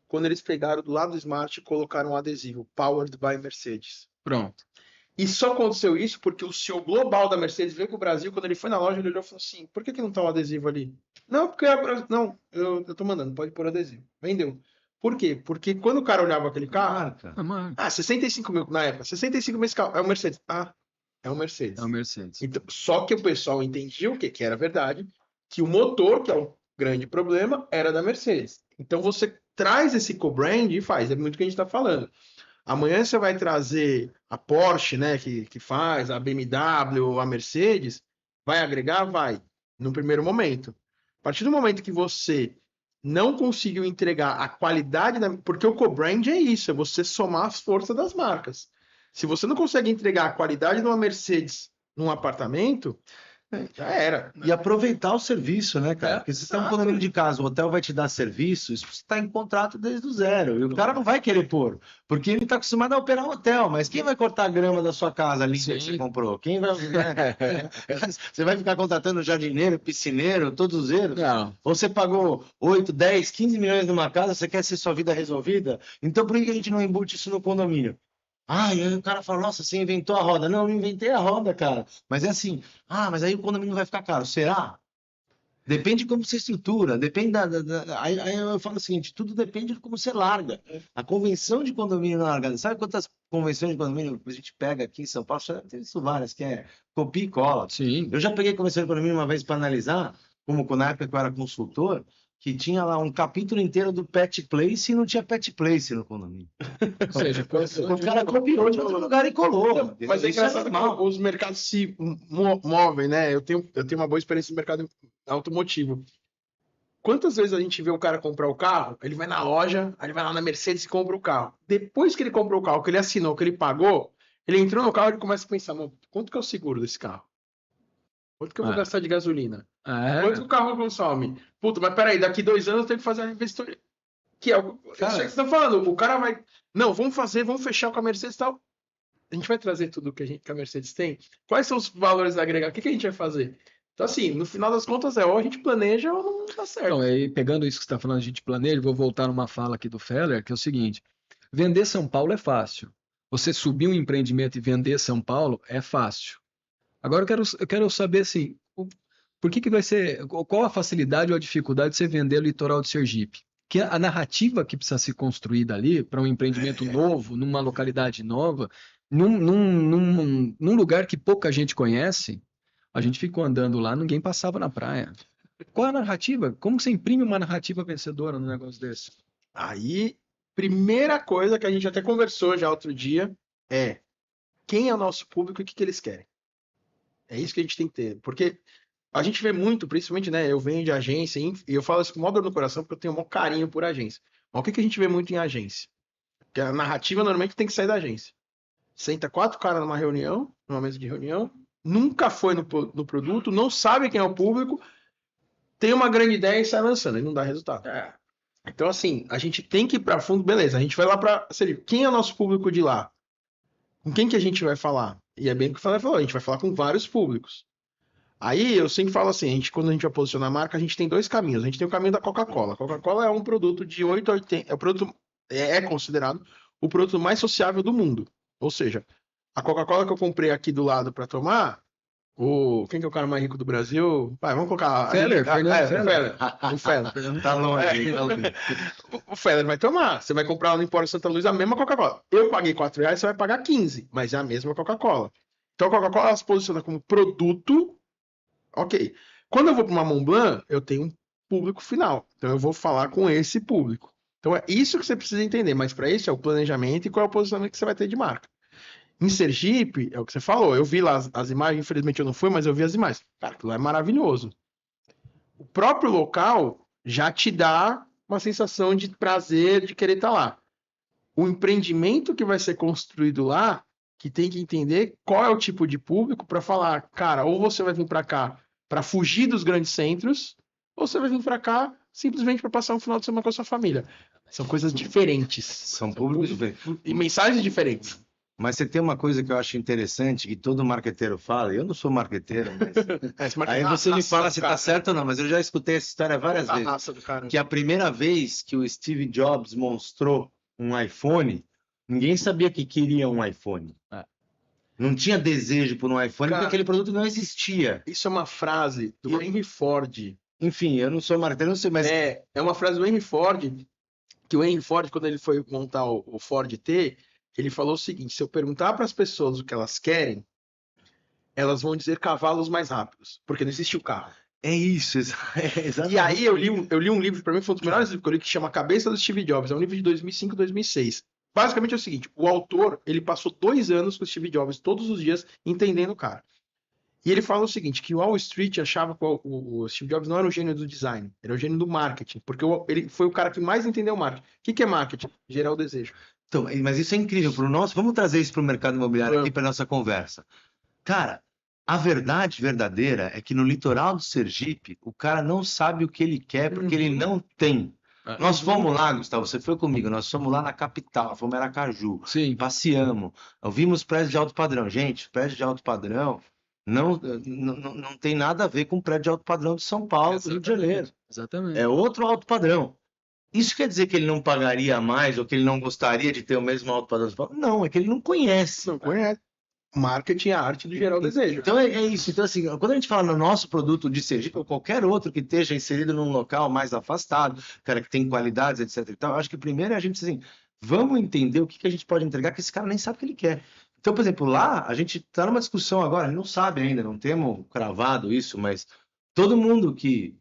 Quando eles pegaram do lado do Smart e colocaram um adesivo, Powered by Mercedes. Pronto. E só aconteceu isso porque o CEO global da Mercedes veio para o Brasil, quando ele foi na loja, ele olhou e falou assim, por que não tá o adesivo ali? Não, porque não, eu tô mandando, pode pôr adesivo. Vendeu. Por quê? Porque quando o cara olhava aquele carro, 65 mil na época, 65 mil esse carro, é o Mercedes. É o Mercedes. É o Mercedes. Então, só que o pessoal entendia o que era verdade, que o motor, que é o grande problema, era da Mercedes. Então você traz esse co-brand e faz, é muito o que a gente está falando. Amanhã você vai trazer a Porsche, né, que faz, a BMW, a Mercedes, vai agregar? Vai, no primeiro momento. A partir do momento que você não conseguiu entregar a qualidade, porque o co-brand é isso, é você somar as forças das marcas. Se você não consegue entregar a qualidade de uma Mercedes num apartamento, já era. E aproveitar o serviço, né, cara? Porque se você está um condomínio de casa, o hotel vai te dar serviço, isso você está em contrato desde o zero. E o cara não vai querer pôr, porque ele está acostumado a operar um hotel. Mas quem vai cortar a grama da sua casa ali que você comprou? Quem vai. Né? Você vai ficar contratando jardineiro, piscineiro, todos os erros? Não. Ou você pagou 8, 10, 15 milhões numa casa, você quer ser sua vida resolvida? Então por que a gente não embute isso no condomínio? E aí o cara fala, nossa, você inventou a roda. Não, eu não inventei a roda, cara. Mas é assim, mas aí o condomínio vai ficar caro. Será? Depende de como você estrutura, depende Aí eu falo o seguinte, tudo depende de como você larga. A convenção de condomínio não é largada. Sabe quantas convenções de condomínio a gente pega aqui em São Paulo? Já tem isso várias, que é copia e cola. Sim. Eu já peguei convenção de condomínio uma vez para analisar, como na época que eu era consultor, que tinha lá um capítulo inteiro do Pet Place e não tinha Pet Place no condomínio. Ou seja, O cara copiou de outro lugar e colou. Mas é Isso engraçado normal. que os mercados se movem, né? Eu tenho uma boa experiência no mercado automotivo. Quantas vezes a gente vê o cara comprar o carro, ele vai na loja, aí ele vai lá na Mercedes e compra o carro. Depois que ele comprou o carro, que ele assinou, que ele pagou, ele entrou no carro e começa a pensar, quanto que é o seguro desse carro? Quanto que eu vou gastar de gasolina? Quanto que o carro consome? Puta, mas peraí, daqui 2 anos eu tenho que fazer a investidoria. Que é o que você está falando. O cara vai... Não, vamos fechar com a Mercedes e tal. A gente vai trazer tudo que a Mercedes tem. Quais são os valores agregados? O que a gente vai fazer? Então, assim, no final das contas, ou a gente planeja ou não dá certo. Então, aí, pegando isso que você está falando, a gente planeja, vou voltar numa fala aqui do Feller, que é o seguinte, vender São Paulo é fácil. Você subir um empreendimento e vender São Paulo é fácil. Agora eu quero saber, assim, por que vai ser, qual a facilidade ou a dificuldade de você vender o litoral de Sergipe? Que a narrativa que precisa ser construída ali para um empreendimento novo, numa localidade nova, num lugar que pouca gente conhece, a gente ficou andando lá, ninguém passava na praia. Qual é a narrativa? Como você imprime uma narrativa vencedora num negócio desse? Aí, primeira coisa que a gente até conversou já outro dia é quem é o nosso público e o que eles querem. É isso que a gente tem que ter. Porque a gente vê muito, principalmente, né? Eu venho de agência e eu falo isso com maior dor no coração porque eu tenho um maior carinho por agência. Mas o que a gente vê muito em agência? Que a narrativa normalmente tem que sair da agência. Senta 4 caras numa reunião, numa mesa de reunião, nunca foi no produto, não sabe quem é o público, tem uma grande ideia e sai lançando, e não dá resultado. Então, assim, a gente tem que ir para fundo, beleza, a gente vai lá para... Quem é o nosso público de lá? Com quem que a gente vai falar? E é bem o que o Fala falou, a gente vai falar com vários públicos. Aí eu sempre falo assim, quando a gente vai posicionar a marca, a gente tem 2 caminhos. A gente tem o caminho da Coca-Cola. A Coca-Cola é um produto de 8 a 80... É considerado o produto mais sociável do mundo. Ou seja, a Coca-Cola que eu comprei aqui do lado para tomar, quem que é o cara mais rico do Brasil? Vai, vamos colocar... Fernando Feller. O Feller. Tá longe. O Feller vai tomar. Você vai comprar lá no Empório Santa Luz a mesma Coca-Cola. Eu paguei R$4, você vai pagar 15, mas é a mesma Coca-Cola. Então a Coca-Cola ela se posiciona como produto, ok. Quando eu vou para uma Montblanc, eu tenho um público final. Então eu vou falar com esse público. Então é isso que você precisa entender, mas para isso é o planejamento e qual é o posicionamento que você vai ter de marca. Em Sergipe, é o que você falou, eu vi lá as imagens, infelizmente eu não fui, mas eu vi as imagens. Cara, aquilo é maravilhoso. O próprio local já te dá uma sensação de prazer, de querer estar lá. O empreendimento que vai ser construído lá, que tem que entender qual é o tipo de público para falar, cara, ou você vai vir para cá para fugir dos grandes centros, ou você vai vir para cá simplesmente para passar um final de semana com a sua família. São coisas diferentes. São públicos diferentes. E mensagens diferentes. Mas você tem uma coisa que eu acho interessante, que todo marqueteiro fala, eu não sou marqueteiro, mas... Aí você me fala se tá certo ou não, mas eu já escutei essa história várias vezes. Que a primeira vez que o Steve Jobs mostrou um iPhone, ninguém sabia que queria um iPhone. Não tinha desejo por um iPhone, porque aquele produto não existia. Isso é uma frase do Henry Ford. Enfim, eu não sou marqueteiro, não sei, mas... É uma frase do Henry Ford, que o Henry Ford, quando ele foi montar o Ford T, ele falou o seguinte, se eu perguntar para as pessoas o que elas querem, elas vão dizer cavalos mais rápidos, porque não existe o carro. É isso, exatamente. E aí eu li um livro, para mim foi um dos melhores livros que eu li, que chama Cabeça do Steve Jobs, é um livro de 2005, 2006. Basicamente é o seguinte, o autor, ele passou 2 anos com o Steve Jobs, todos os dias, entendendo o cara. E ele fala o seguinte, que o Wall Street achava que o Steve Jobs não era o gênio do design, era o gênio do marketing, porque ele foi o cara que mais entendeu o marketing. O que é marketing? Gerar o desejo. Então, mas isso é incrível para o nosso. Vamos trazer isso para o mercado imobiliário aqui para nossa conversa. Cara, a verdade verdadeira é que no litoral do Sergipe, o cara não sabe o que ele quer porque ele não tem. Nós fomos lá, Gustavo, você foi comigo, nós fomos lá na capital, fomos em Aracaju, Sim. passeamos, ouvimos prédios de alto padrão. Gente, prédio de alto padrão não tem nada a ver com o prédio de alto padrão de São Paulo, do Rio de Janeiro. Exatamente. É outro alto padrão. Isso quer dizer que ele não pagaria mais ou que ele não gostaria de ter o mesmo alto padrão? Não, é que ele não conhece. Não conhece. Marketing é a arte do gerar o desejo. Então é isso. Então, assim, quando a gente fala no nosso produto de Sergipe ou qualquer outro que esteja inserido num local mais afastado, cara, que tem qualidades, etc. Então, eu acho que primeiro é a gente, assim, vamos entender o que a gente pode entregar, que esse cara nem sabe o que ele quer. Então, por exemplo, lá a gente está numa discussão agora, a gente não sabe ainda, não temos cravado isso, mas todo mundo que.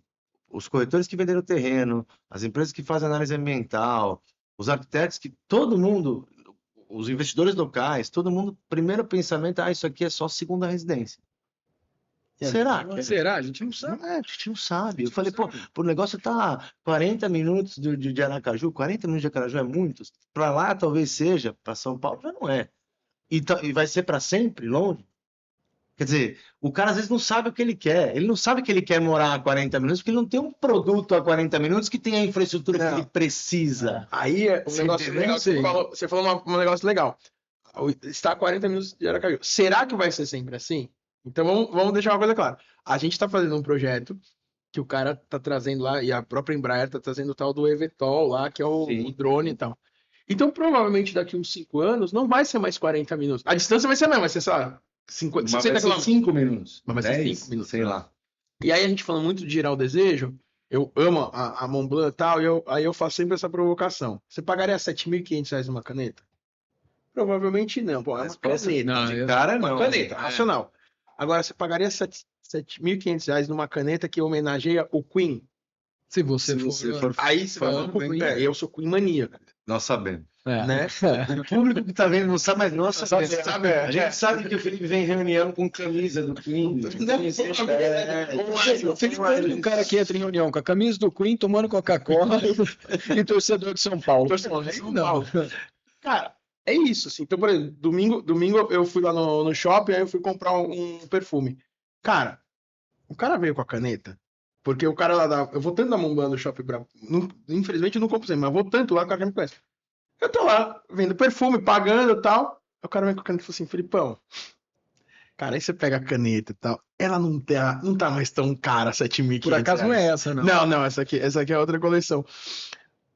Os corretores que venderam o terreno, as empresas que fazem análise ambiental, os arquitetos, que todo mundo, os investidores locais, todo mundo, primeiro pensamento, isso aqui é só segunda residência. Será? Será? A gente não sabe. A gente não sabe. Eu falei, pô, o negócio tá 40 minutos de Aracaju, 40 minutos de Aracaju é muito. Para lá talvez seja, para São Paulo já não é. E vai ser para sempre longe? Quer dizer, o cara às vezes não sabe o que ele quer. Ele não sabe que ele quer morar a 40 minutos porque ele não tem um produto a 40 minutos que tem a infraestrutura que ele precisa. Aí é um negócio legal. Você falou um negócio legal. Está a 40 minutos de Aracaju. Será que vai ser sempre assim? Então vamos deixar uma coisa clara. A gente está fazendo um projeto que o cara está trazendo lá, e a própria Embraer está trazendo o tal do eVTOL lá, que é o drone e tal. Então, provavelmente daqui uns 5 anos, não vai ser mais 40 minutos. A distância vai ser a mesma, vai ser só 50, 60 km. 5 minutos. Mas vai ser 5 minutos. Sei lá. E aí a gente falando muito de gerar o desejo, eu amo a Montblanc e tal, aí eu faço sempre essa provocação. Você pagaria R$7.500 numa caneta? Provavelmente não. Pô, é uma caneta. Não, De cara não. Uma caneta, É. nacional. Agora, você pagaria R$7.500 numa caneta que homenageia o Queen? Se você Se for, você for Aí você vai fã, falar, pô, Queen. eu sou Queen maníaco, Nós sabemos. né? O público que tá vendo não sabe, mas nós sabemos. Sabe, A gente sabe que o Felipe vem em reunião com camisa do Queen. O Felipe é um cara que entra em reunião com a camisa do Queen, tomando Coca-Cola e torcedor de São Paulo. Torcedor de São Não. Paulo. Cara, é isso, assim. Então, por exemplo, domingo eu fui lá no shopping, aí eu fui comprar um perfume. Cara, o cara veio com a caneta, porque o cara lá eu vou tanto na Montblanc do Shopping Bravo, infelizmente eu não compro sempre, mas eu vou tanto lá que o cara já me conhece. Eu tô lá, vendo perfume, pagando e tal, aí o cara vem com a caneta e fala assim, Felipão, cara, aí você pega a caneta e tal, ela não tá mais tão cara, 7.500 Por acaso não é essa, não. Não, essa aqui é outra coleção.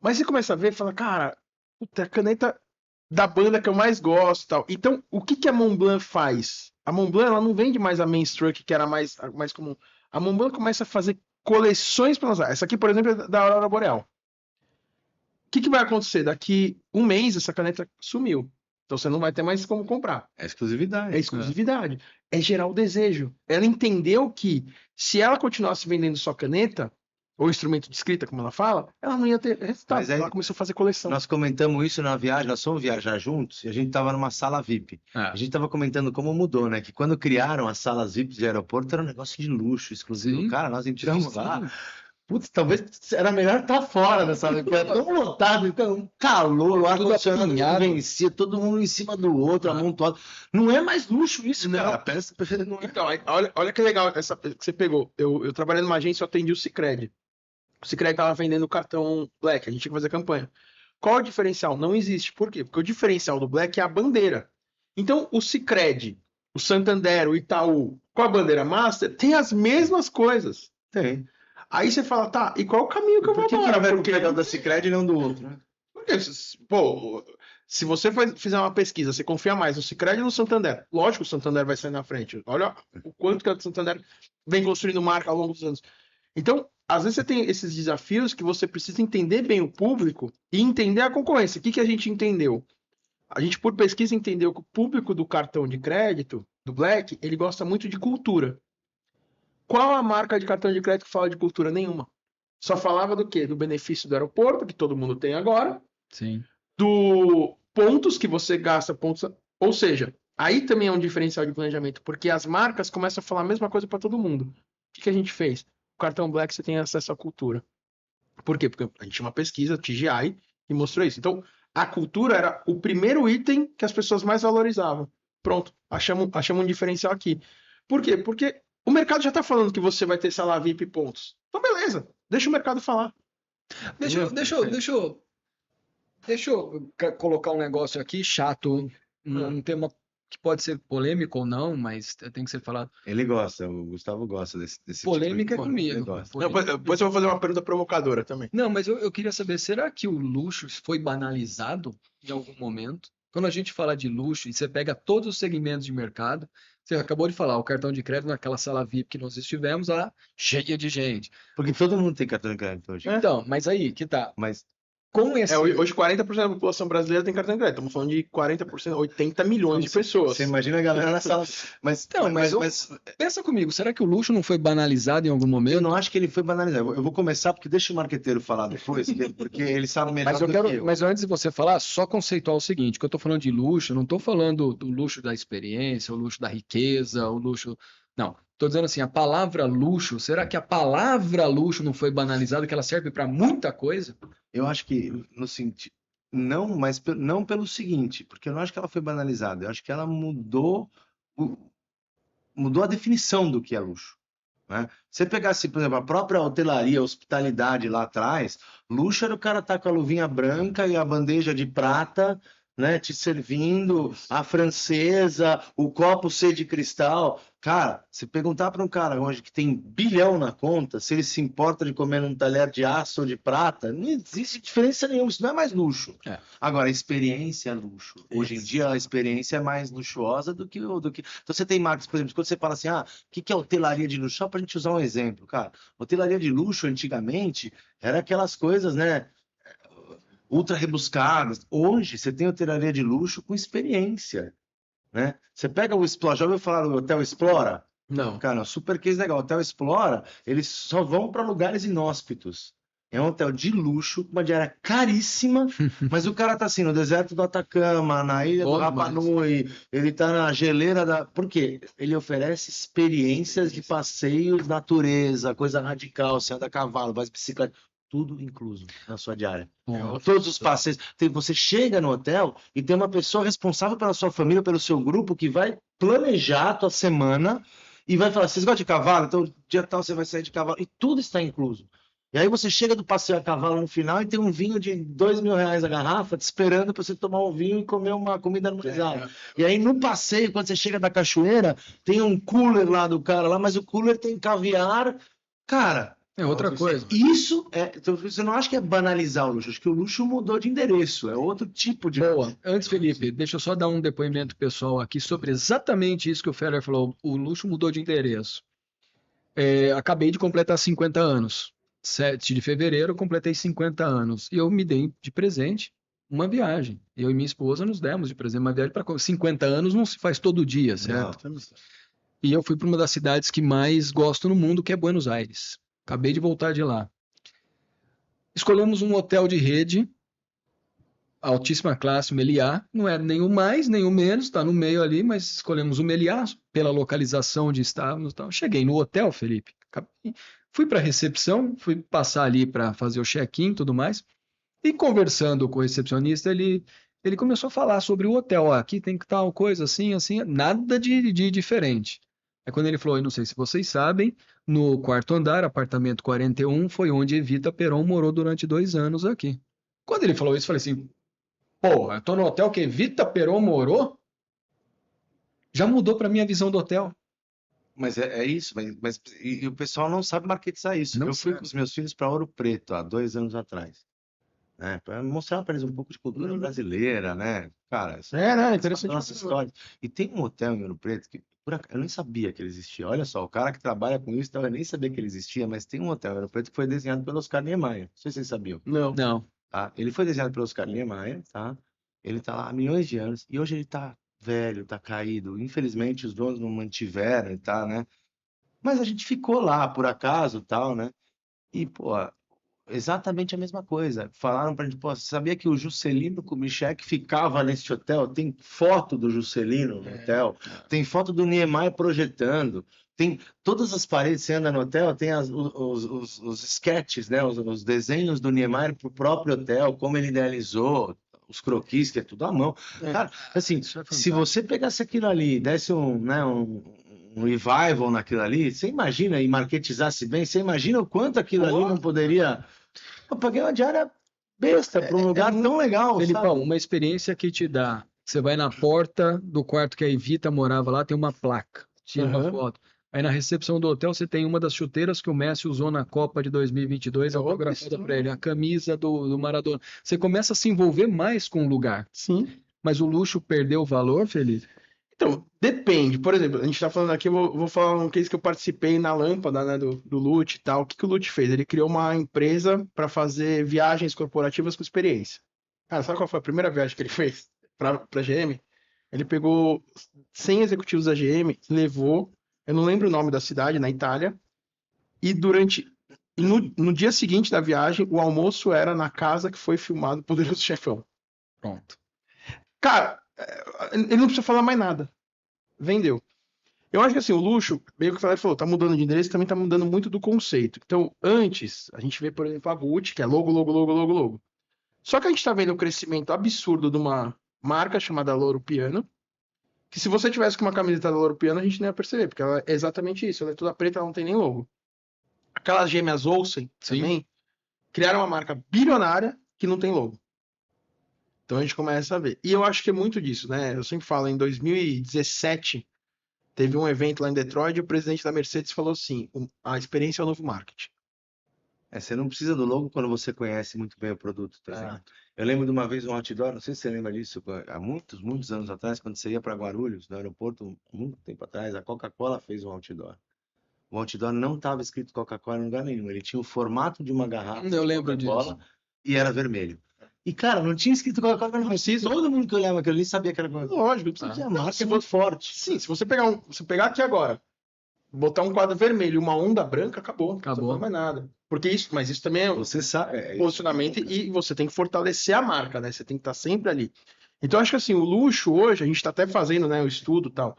Mas você começa a ver e fala, cara, puta, a caneta da banda que eu mais gosto e tal. Então, o que a Montblanc faz? A Montblanc, ela não vende mais a Mainstruck, que era mais comum. A Montblanc começa a fazer coleções para lançar. Essa aqui, por exemplo, é da Aurora Boreal. O que vai acontecer? Daqui um mês, essa caneta sumiu. Então, você não vai ter mais como comprar. É exclusividade. É exclusividade. É gerar o desejo. Ela entendeu que se ela continuasse vendendo só caneta, ou instrumento de escrita, como ela fala, ela não ia ter resultado. Mas aí- Ela começou a fazer coleção. Nós comentamos isso na viagem, nós fomos viajar juntos e a gente tava numa sala VIP. A gente tava comentando como mudou, né? Que quando criaram as salas VIP de aeroporto era um negócio de luxo, exclusivo. Sim. Cara, nós entramos lá. Putz, talvez era melhor estar fora da sala, porque era tão lotado, então, um calor, o ar-condicionado apinhado. vencia, todo mundo em cima do outro, amontoado. Não é mais luxo isso, Não. cara. Peça, não é. Então, olha que legal essa que você pegou. Eu trabalhei numa agência, eu atendi o Sicredi. O Sicredi estava vendendo o cartão Black, a gente tinha que fazer campanha. Qual é o diferencial? Não existe. Por quê? Porque o diferencial do Black é a bandeira. Então, o Sicredi, o Santander, o Itaú, com a bandeira Master, tem as mesmas coisas. Tem. Aí você fala, tá, e qual é o caminho que eu vou Por que agora? não vai Porque- pegar o da Sicredi e não do outro, né? Porque, pô, se você fizer uma pesquisa, você confia mais no Sicredi ou no Santander? Lógico que o Santander vai sair na frente. Olha o quanto que o Santander vem construindo marca ao longo dos anos. Então, às vezes você tem esses desafios que você precisa entender bem o público e entender a concorrência. O que a gente entendeu? A gente, por pesquisa, entendeu que o público do cartão de crédito, do Black, ele gosta muito de cultura. Qual a marca de cartão de crédito que fala de cultura? Nenhuma. Só falava do quê? Do benefício do aeroporto, que todo mundo tem agora, Sim. do pontos que você gasta, pontos. Ou seja, aí também é um diferencial de planejamento, porque as marcas começam a falar a mesma coisa para todo mundo. O que a gente fez? O cartão Black você tem acesso à cultura. Por quê? Porque a gente tinha uma pesquisa, TGI, e mostrou isso. Então, a cultura era o primeiro item que as pessoas mais valorizavam. Pronto, achamos um diferencial aqui. Por quê? Porque o mercado já está falando que você vai ter sala VIP e pontos. Então, beleza, deixa o mercado falar. Deixa eu colocar um negócio aqui chato, um tema que pode ser polêmico ou não, mas tem que ser falado. Ele gosta, o Gustavo gosta desse Polêmica tipo é de comigo. negócio. Não, depois eu vou fazer uma pergunta provocadora também. Não, mas eu queria saber, será que o luxo foi banalizado em algum momento? Quando a gente fala de luxo e você pega todos os segmentos de mercado, você acabou de falar, o cartão de crédito naquela sala VIP que nós estivemos lá, cheia de gente. Porque todo mundo tem cartão de crédito hoje. Então, mas aí, que tá? Mas Com esse... Hoje 40% da população brasileira tem cartão de crédito. Estamos falando de 40%, 80 milhões de pessoas. você imagina a galera na sala. Mas, Então, mas pensa comigo, será que o luxo não foi banalizado em algum eu momento? não acho que ele foi banalizado. Eu vou começar porque deixa o marqueteiro falar depois, porque ele sabe melhor Mas eu do quero, que eu. mas antes de você falar, só conceituar o seguinte, que eu tô falando de luxo, eu não tô falando do luxo da experiência, o luxo da riqueza, o luxo... Não, tô dizendo assim, a palavra luxo, será que a palavra luxo não foi banalizada, que ela serve para muita coisa? Eu acho que no sentido. Não, mas não pelo seguinte, porque eu não acho que ela foi banalizada. Eu acho que ela mudou a definição do que é luxo. Né? Se você pegasse, por exemplo, a própria hotelaria, a hospitalidade lá atrás, luxo era o cara estar com a luvinha branca e a bandeja de prata, né, te servindo, a francesa, o copo ser de cristal. Cara, se perguntar para um cara hoje que tem bilhão na conta, se ele se importa de comer num talher de aço ou de prata, não existe diferença nenhuma, isso não é mais luxo. É. Agora, a experiência é luxo. Hoje em dia, a experiência é mais luxuosa do que... Então, você tem marcas, por exemplo, quando você fala assim, o que é hotelaria de luxo? Só para a gente usar um exemplo, cara. Hotelaria de luxo, antigamente, era aquelas coisas, né? ultra rebuscadas. Hoje, você tem hotelaria de luxo com experiência, né? Você pega o Explora, já ouviu falar do Hotel Explora? Não. Cara, super case legal. O Hotel Explora, eles só vão para lugares inóspitos. É um hotel de luxo, com uma diária caríssima, mas o cara tá assim, no deserto do Atacama, na ilha do Bom Rapa demais. Nui, ele tá na geleira da... Por quê? Ele oferece experiências de passeios, natureza, coisa radical, você anda a cavalo, vai de bicicleta, tudo incluso na sua diária. Bom, Todos os passeios. Você chega no hotel e tem uma pessoa responsável pela sua família, pelo seu grupo, que vai planejar a tua semana e vai falar, vocês gostam de cavalo? Então, dia tal você vai sair de cavalo. E tudo está incluso. E aí você chega do passeio a cavalo no final e tem um vinho de R$ 2.000 a garrafa te esperando para você tomar um vinho e comer uma comida harmonizada. E aí no passeio, quando você chega da cachoeira, tem um cooler lá do cara lá, mas o cooler tem caviar. Cara, é outra coisa. isso é... Então, você não acha que é banalizar o luxo? Acho que o luxo mudou de endereço. É outro tipo de... Boa. Antes, Felipe, deixa eu só dar um depoimento pessoal aqui sobre exatamente isso que o Feller falou. O luxo mudou de endereço. Acabei de completar 50 anos. 7 de fevereiro eu completei 50 anos. E eu me dei de presente uma viagem. Eu e minha esposa nos demos de presente uma viagem para 50 anos não se faz todo dia, certo? E eu fui para uma das cidades que mais gosto no mundo, que é Buenos Aires. Acabei de voltar de lá. Escolhemos um hotel de rede, altíssima classe, o Meliá. Não era nem o mais, nem o menos, está no meio ali, mas escolhemos o Meliá pela localização de estarmos. Tal. Cheguei no hotel, Felipe. Fui para a recepção, fui passar ali para fazer o check-in e tudo mais. E conversando com o recepcionista, ele começou a falar sobre o hotel. Ó, aqui tem que tal coisa assim, assim, nada de diferente. É quando ele falou, eu não sei se vocês sabem, no quarto andar, apartamento 41, foi onde Evita Peron morou durante 2 anos aqui. Quando ele falou isso, eu falei assim, pô, eu tô no hotel que Evita Peron morou? Já mudou para minha visão do hotel. Mas é isso, e o pessoal não sabe marketizar isso. Não Eu fui sabe. com os meus filhos para Ouro Preto há 2 anos atrás, né? Para mostrar para eles um pouco de cultura brasileira, né? Cara, Né? Interessante. nossa história. E tem um hotel em Ouro Preto que eu nem sabia que ele existia. Olha só, o cara que trabalha com isso, então, eu nem sabia que ele existia, mas tem um hotel em Ouro Preto que foi desenhado pelo Oscar Niemeyer. Não sei se vocês sabiam. Não. Não. Tá? Ele foi desenhado pelo Oscar Niemeyer, tá? Ele tá lá há milhões de anos e hoje ele tá velho, tá caído. Infelizmente os donos não mantiveram e tá, né? Mas a gente ficou lá por acaso, tal, né? E, pô, exatamente a mesma coisa. Falaram pra gente, pô, você sabia que o Juscelino Kubitschek ficava nesse hotel? Tem foto do Juscelino no hotel, tem foto do Niemeyer projetando, tem todas as paredes, você anda no hotel, tem os sketches, né? Os desenhos do Niemeyer pro próprio hotel, como ele idealizou, os croquis, que é tudo à mão. Cara, assim, Isso é se fantástico. você pegasse aquilo ali, desse um revival naquilo ali, você imagina, e marketizasse bem, você imagina o quanto aquilo ali não poderia... Eu paguei uma diária besta para um lugar tão legal, Felipão, sabe? uma experiência que te dá. Você vai na porta do quarto que a Evita morava lá, tem uma placa, tira uma Aham. foto. Aí na recepção do hotel você tem uma das chuteiras que o Messi usou na Copa de 2022, É outra autografada história. para ele, a camisa do Maradona. Você começa a se envolver mais com o lugar. Sim. Mas o luxo perdeu o valor, Felipe? Então, depende. Por exemplo, a gente tá falando aqui, eu vou falar um case que eu participei na Lâmpada, né, do Lute e tal. O que o Lute fez? Ele criou uma empresa para fazer viagens corporativas com experiência. Cara, sabe qual foi a primeira viagem que ele fez pra GM? Ele pegou 100 executivos da GM, levou, eu não lembro o nome da cidade, na Itália, e no dia seguinte da viagem, o almoço era na casa que foi filmado o Poderoso Chefão. Pronto. Cara, ele não precisa falar mais nada. Vendeu. Eu acho que assim, o luxo, meio que o Felipe falou, tá mudando de endereço, também tá mudando muito do conceito. Então, antes, a gente vê, por exemplo, a Gucci, que é logo, logo, logo, logo, logo. Só que a gente tá vendo um crescimento absurdo de uma marca chamada Loro Piana, que se você tivesse com uma camiseta da Loro Piana, a gente não ia perceber, porque ela é exatamente isso, ela é toda preta, ela não tem nem logo. Aquelas gêmeas Olsen também criaram uma marca bilionária que não tem logo. Então a gente começa a ver. E eu acho que é muito disso, né? Eu sempre falo, em 2017, teve um evento lá em Detroit e o presidente da Mercedes falou assim, a experiência é o novo marketing. Você não precisa do logo quando você conhece muito bem o produto, tá vendo? Eu lembro de uma vez um outdoor, não sei se você lembra disso, há muitos, muitos anos atrás, quando você ia para Guarulhos, no aeroporto, muito tempo atrás, a Coca-Cola fez um outdoor. O outdoor não estava escrito Coca-Cola em lugar nenhum, ele tinha o formato de uma garrafa Eu de lembro Coca-Cola disso. e era vermelho. E, cara, não tinha escrito Coca-Cola, não precisa. Todo mundo que olhava aquilo ali sabia que era Coca-Cola. Lógico, Porque a não, marca é muito forte. sim, se você pegar aqui agora, botar um quadro vermelho e uma onda branca, acabou. Não precisa fazer mais nada. Porque mas isso também é Você sabe. posicionamento e você tem que fortalecer a marca, né? Você tem que estar sempre ali. Então, acho que assim, o luxo hoje, a gente está até fazendo, né, o estudo e tal.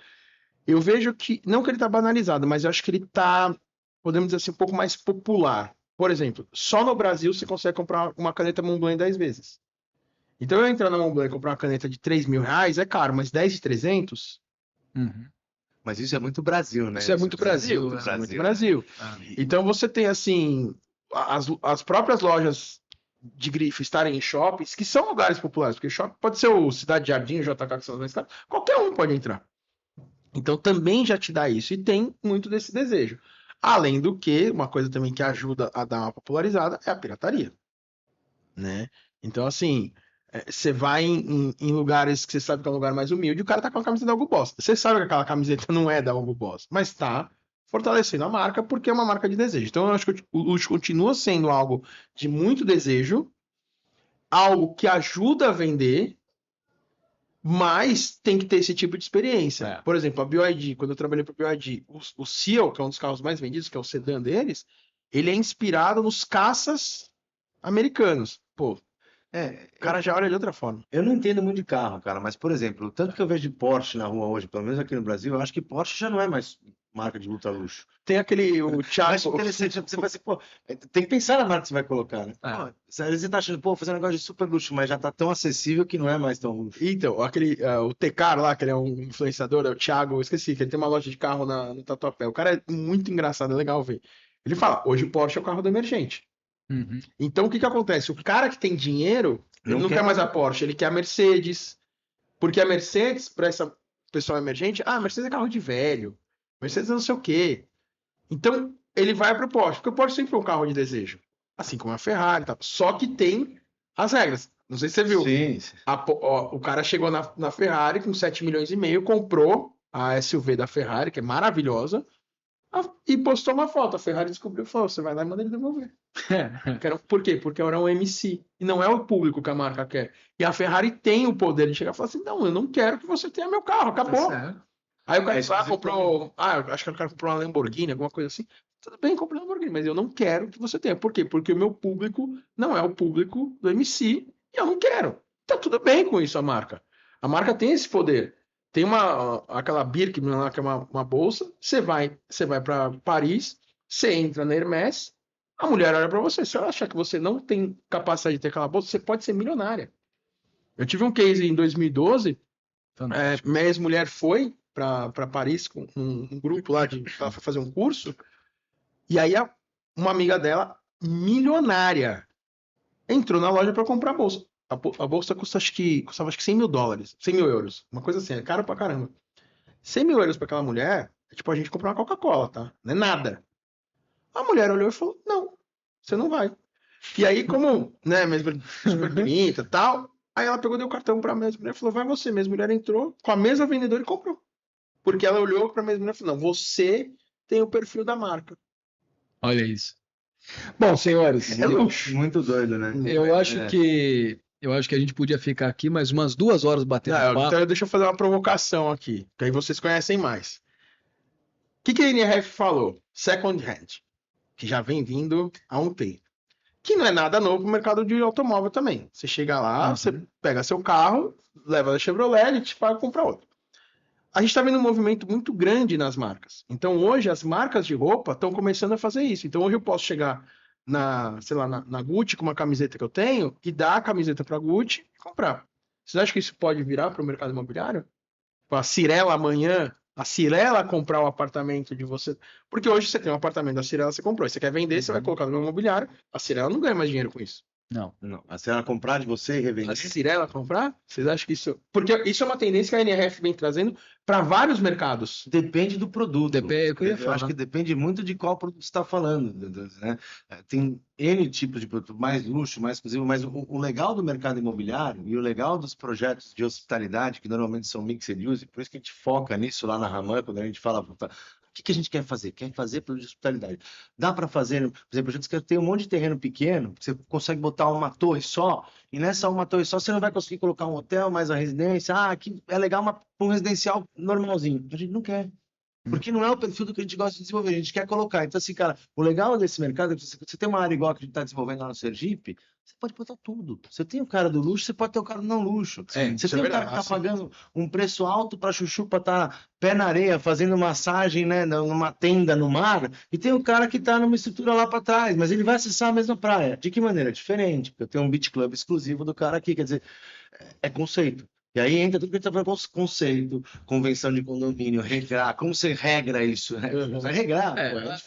Eu vejo que, não que ele está banalizado, mas eu acho que ele está, podemos dizer assim, um pouco mais popular. Por exemplo, só no Brasil você consegue comprar uma caneta Montblanc 10 vezes. Então, eu entrar na Montblanc e comprar uma caneta de R$ 3.000 é caro, mas 10 de 300... Mas isso é muito Brasil, né? Isso é muito Brasil. Isso é muito Brasil. Ah. Então, você tem, assim, as próprias lojas de grife estarem em shoppings, que são lugares populares, porque shopping pode ser o Cidade Jardim, o JK, que são os mais caros, qualquer um pode entrar. Então também já te dá isso, e tem muito desse desejo. Além do que, uma coisa também que ajuda a dar uma popularizada é a pirataria, né? Então, assim, você vai em lugares que você sabe que é um lugar mais humilde, o cara tá com a camiseta da Hugo Boss. Você sabe que aquela camiseta não é da Hugo Boss, mas tá fortalecendo a marca porque é uma marca de desejo. Então, eu acho que o luxo continua sendo algo de muito desejo, algo que ajuda a vender, mas tem que ter esse tipo de experiência. Por exemplo, a BYD, quando eu trabalhei para a BYD, o Seal, que é um dos carros mais vendidos, que é o sedã deles, ele é inspirado nos caças americanos. Pô, o cara já olha de outra forma. Eu não entendo muito de carro, cara, mas, por exemplo, o tanto que eu vejo de Porsche na rua hoje, pelo menos aqui no Brasil, eu acho que Porsche já não é mais marca de ultra luxo. Tem aquele, o Thiago... Acho interessante, você vai assim, pô, tem que pensar na marca que você vai colocar, né? Pô, você tá achando, pô, fazer um negócio de super luxo, mas já tá tão acessível que não é mais tão luxo. Então, aquele, o Tecar lá, que ele é um influenciador, é o Thiago, eu esqueci, que ele tem uma loja de carro no Tatuapé. O cara é muito engraçado, é legal ver. Ele fala, hoje o Porsche é o carro do emergente. Então, o que acontece? O cara que tem dinheiro, ele não quer mais a Porsche, ele quer a Mercedes. Porque a Mercedes, para essa pessoa emergente, a Mercedes é carro de velho. Mercedes é não sei o quê. Então, ele vai para o Porsche, porque o Porsche sempre foi um carro de desejo. Assim como a Ferrari, tá? Só que tem as regras. Não sei se você viu. Sim. O cara chegou na Ferrari com 7,5 milhões, comprou a SUV da Ferrari, que é maravilhosa, e postou uma foto. A Ferrari descobriu e falou: você vai lá e manda ele devolver. Por quê? Porque era um MC. E não é o público que a marca quer. E a Ferrari tem o poder de chegar e falar assim: não, eu não quero que você tenha meu carro, acabou. Aí o cara comprou. Acho que o cara comprou uma Lamborghini, alguma coisa assim. Tudo bem, comprei uma Lamborghini, mas eu não quero que você tenha. Por quê? Porque o meu público não é o público do MC e eu não quero. Tá tudo bem com isso, a marca. A marca tem esse poder. Tem aquela Birkin lá, que é uma bolsa. Você vai para Paris, você entra na Hermès, a mulher olha para você. Se ela achar que você não tem capacidade de ter aquela bolsa, você pode ser milionária. Eu tive um case em 2012. Minha ex-mulher foi para Paris com um grupo lá para fazer um curso. E aí uma amiga dela, milionária, entrou na loja para comprar a bolsa. A bolsa custava acho que $100 mil, 100 mil euros. Uma coisa assim, é caro pra caramba. 100 mil euros para aquela mulher é tipo a gente comprar uma Coca-Cola, tá? Não é nada. A mulher olhou e falou: não, você não vai. E aí, como, né, mesmo super bonita e tal, aí ela pegou, deu o cartão pra mesma mulher e falou: vai você. Mesma mulher entrou com a mesma vendedora e comprou. Porque ela olhou pra mesma mulher e falou: não, você tem o perfil da marca. Olha isso. Bom, senhores, é luxo. Muito doido, né? Eu acho que a gente podia ficar aqui mais umas 2 horas batendo papo. Então deixa eu fazer uma provocação aqui, que aí vocês conhecem mais. O que a NRF falou? Second hand, que já vem vindo há um tempo. Que não é nada novo no mercado de automóvel também. Você chega lá, você pega seu carro, leva da Chevrolet e te paga comprar outro. A gente está vendo um movimento muito grande nas marcas. Então hoje as marcas de roupa estão começando a fazer isso. Então hoje eu posso chegar na Gucci com uma camiseta que eu tenho e dar a camiseta para a Gucci e comprar. Vocês acham que isso pode virar para o mercado imobiliário? A Cirela amanhã, a Cirela comprar o apartamento de você. Porque hoje você tem um apartamento da Cirela, você comprou. Você quer vender, você vai colocar no meu imobiliário. A Cirela não ganha mais dinheiro com isso. Não. A Cirela comprar de você e revender. A Cirela comprar? Vocês acham que isso... Porque isso é uma tendência que a NRF vem trazendo para vários mercados. Depende do produto. Eu acho que depende muito de qual produto você está falando, né? Tem N tipos de produto, mais luxo, mais exclusivo, mas o legal do mercado imobiliário e o legal dos projetos de hospitalidade, que normalmente são mixed use, por isso que a gente foca nisso lá na Raman, quando a gente fala O que a gente quer fazer? Quer fazer projeto de hospitalidade. Dá para fazer, por exemplo, a gente quer ter um monte de terreno pequeno, você consegue botar uma torre só, e nessa uma torre só você não vai conseguir colocar um hotel, mais a residência. Ah, aqui é legal um residencial normalzinho. A gente não quer. Porque não é o perfil do que a gente gosta de desenvolver, a gente quer colocar. Então, assim, cara, o legal desse mercado é que você tem uma área igual que a gente está desenvolvendo lá no Sergipe, você pode botar tudo. Você tem o cara do luxo, você pode ter o cara do não luxo. Você tem o cara que está pagando um preço alto para chuchu, para estar pé na areia, fazendo massagem, né, numa tenda no mar, e tem o cara que está numa estrutura lá para trás, mas ele vai acessar a mesma praia. De que maneira? Diferente, porque eu tenho um beach club exclusivo do cara aqui, quer dizer, é conceito. E aí entra tudo que a gente está falando, conceito, convenção de condomínio, regrar. Como você regra isso? Vai regrar.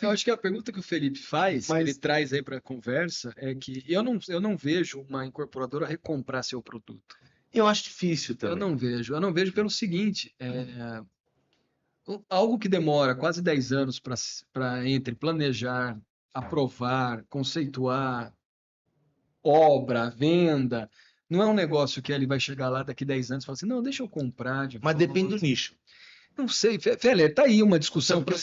Eu acho que a pergunta que o Felipe faz, que ele traz aí para a conversa, é que eu não vejo uma incorporadora recomprar seu produto. Eu acho difícil também. Eu não vejo pelo seguinte, algo que demora quase 10 anos para entre planejar, aprovar, conceituar, obra, venda. Não é um negócio que ele vai chegar lá daqui 10 anos e falar assim, não, deixa eu comprar. Mas depende do nicho. Não sei, Feller, tá aí uma discussão para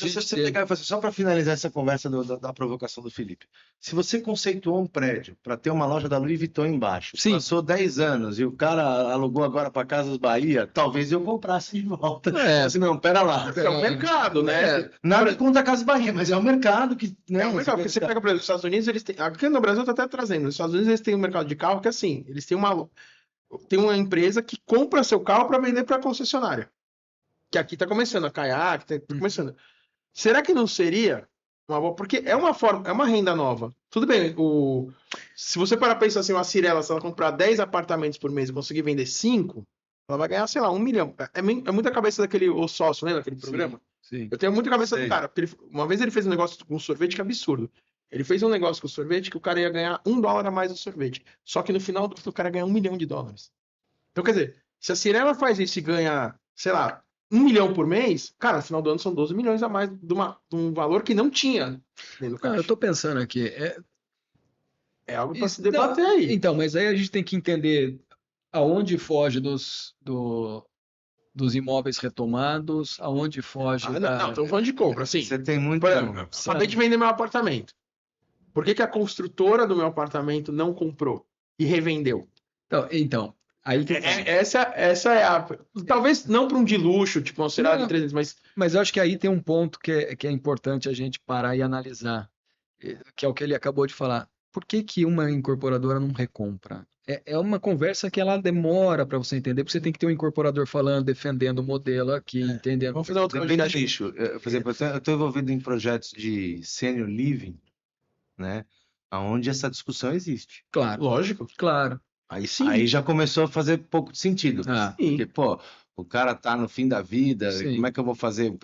só para finalizar essa conversa da provocação do Felipe. Se você conceituou um prédio para ter uma loja da Louis Vuitton embaixo, passou 10 anos e o cara alugou agora para Casas Bahia, talvez eu comprasse de volta. Assim, não, pera lá. É um mercado, né? Nada contra a Casas Bahia, mas é um mercado que... Né, é um mercado, porque você pega, por exemplo, os Estados Unidos, eles têm... Aqui no Brasil eu tô até trazendo. Nos Estados Unidos eles têm um mercado de carro que, assim, eles têm uma empresa que compra seu carro para vender para a concessionária. Que aqui está começando, a Kayak, está começando. Será que não seria uma boa? Porque é uma forma, é uma renda nova. Tudo bem, se você parar para pensar assim, uma Cirela, se ela comprar 10 apartamentos por mês e conseguir vender 5, ela vai ganhar, sei lá, 1 milhão. É muita cabeça daquele o sócio, lembra aquele programa? Sim. Eu tenho muita cabeça do cara, porque uma vez ele fez um negócio com sorvete que é absurdo. Ele fez um negócio com sorvete que o cara ia ganhar $1 a mais no sorvete. Só que no final o cara ganha $1 milhão. Então, quer dizer, se a Cirela faz isso e ganha, sei lá, 1 milhão por mês, cara, no final do ano são 12 milhões a mais de um valor que não tinha dentro do caixa. Eu tô pensando aqui, é algo para se debater aí. Então, mas aí a gente tem que entender aonde foge dos imóveis retomados, aonde foge... Não, estamos falando de compra, assim. Você tem muito... Por exemplo, acabei de vender meu apartamento. Por que a construtora do meu apartamento não comprou e revendeu? Então aí que essa é a... Talvez não para um de luxo, tipo uma Cirela de 300, mas eu acho que aí tem um ponto que é importante a gente parar e analisar, que é o que ele acabou de falar. Por que uma incorporadora não recompra? É uma conversa que ela demora para você entender, porque você tem que ter um incorporador falando, defendendo o modelo aqui, entendendo. Vamos fazer outro nicho. Por exemplo, eu estou envolvido em projetos de senior living, né? Onde essa discussão existe. Claro. Lógico. Claro. Aí sim. Aí já começou a fazer pouco de sentido. Porque, pô, o cara tá no fim da vida, como é que eu vou fazer? O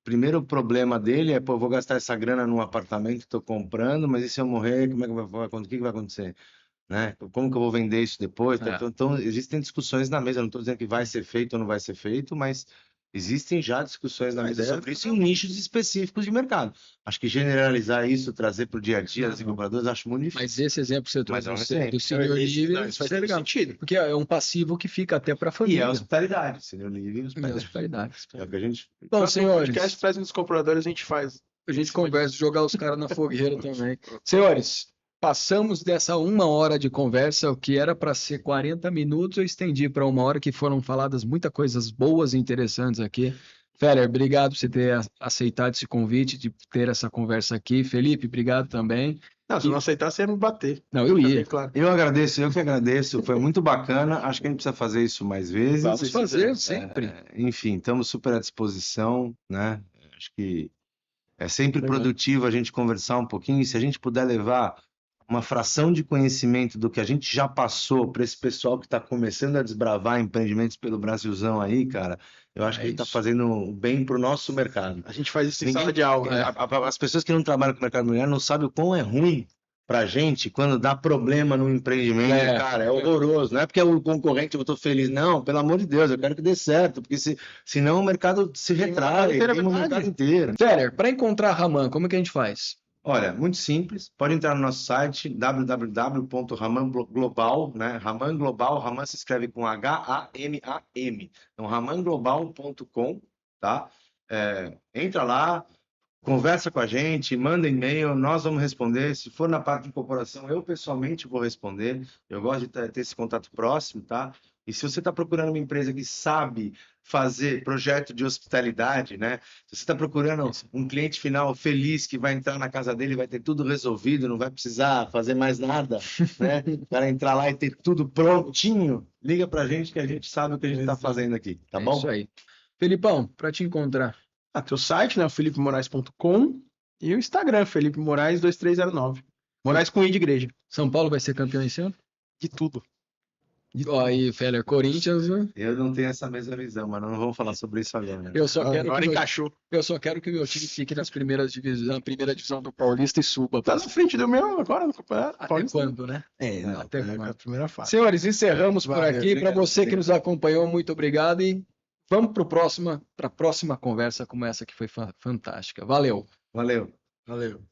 primeiro problema dele é, pô, eu vou gastar essa grana num apartamento que estou comprando, mas e se eu morrer, como é que o que vai acontecer? Né? Como que eu vou vender isso depois? Então, existem discussões na mesa, eu não estou dizendo que vai ser feito ou não vai ser feito, mas existem já discussões na mesa sobre isso em nichos específicos de mercado. Acho que generalizar isso, trazer para o dia a dia das incorporadoras, acho muito difícil. Mas esse exemplo que você trouxe do senior living, isso faz legal sentido. Porque é um passivo que fica até para a família. E é hospitalidade, senior living e hospitalidade. É o que a gente... Bom, senhores... podcast traz nos compradores, a gente faz. A gente conversa, jogar os caras na fogueira também. Senhores, passamos dessa 1 hora de conversa, o que era para ser 40 minutos, eu estendi para 1 hora, que foram faladas muitas coisas boas e interessantes aqui. Feller, obrigado por você ter aceitado esse convite, de ter essa conversa aqui. Felipe, obrigado também. Não, se não aceitar, você ia me bater. Não, eu ia. Claro. Eu que agradeço. Foi muito bacana. Acho que a gente precisa fazer isso mais vezes. Vamos fazer, sempre. Enfim, estamos super à disposição, né? Acho que é sempre produtivo a gente conversar um pouquinho. E se a gente puder levar uma fração de conhecimento do que a gente já passou para esse pessoal que está começando a desbravar empreendimentos pelo Brasilzão aí, cara, eu acho que a gente está fazendo bem para o nosso mercado. A gente faz isso em sala de aula. As pessoas que não trabalham com o mercado imobiliário não sabem o quão é ruim para a gente quando dá problema no empreendimento, cara, é horroroso. Não é porque o concorrente eu estou feliz, não, pelo amor de Deus, eu quero que dê certo, porque senão o mercado se retrai, tem o mercado inteiro. Feller, para encontrar a Raman, como é que a gente faz? Olha, muito simples, pode entrar no nosso site www.ramanglobal, né? Raman Global, Raman se escreve com H-A-M-A-M. Então, ramanglobal.com, tá? Entra lá, conversa com a gente, manda e-mail, nós vamos responder. Se for na parte de incorporação, eu pessoalmente vou responder. Eu gosto de ter esse contato próximo, tá? E se você está procurando uma empresa que sabe fazer projeto de hospitalidade, né? Se você está procurando um cliente final feliz que vai entrar na casa dele, vai ter tudo resolvido, não vai precisar fazer mais nada, né? Para entrar lá e ter tudo prontinho, liga para a gente que a gente sabe o que a gente está fazendo aqui, tá bom? Isso aí. Felipão, para te encontrar. Teu site, né? O felipemoraes.com e o Instagram, Felipe Moraes 2309. Moraes com I de igreja. São Paulo vai ser campeão esse ano? De tudo. Ó, aí, Feller, Corinthians, né? Eu não tenho essa mesma visão, mas não vamos falar sobre isso agora. Eu só quero Agora que encaixou. eu só quero que o meu time fique na primeira divisão do Paulista e suba. Tá na frente do meu agora no campeonato. Até Paulista. quando, né? Não, Até é quando? a primeira fase. Senhores, encerramos por Valeu, aqui. Para obrigado, você que sim. nos acompanhou, muito obrigado e vamos para a próxima conversa como essa que foi fantástica. Valeu! Valeu. Valeu.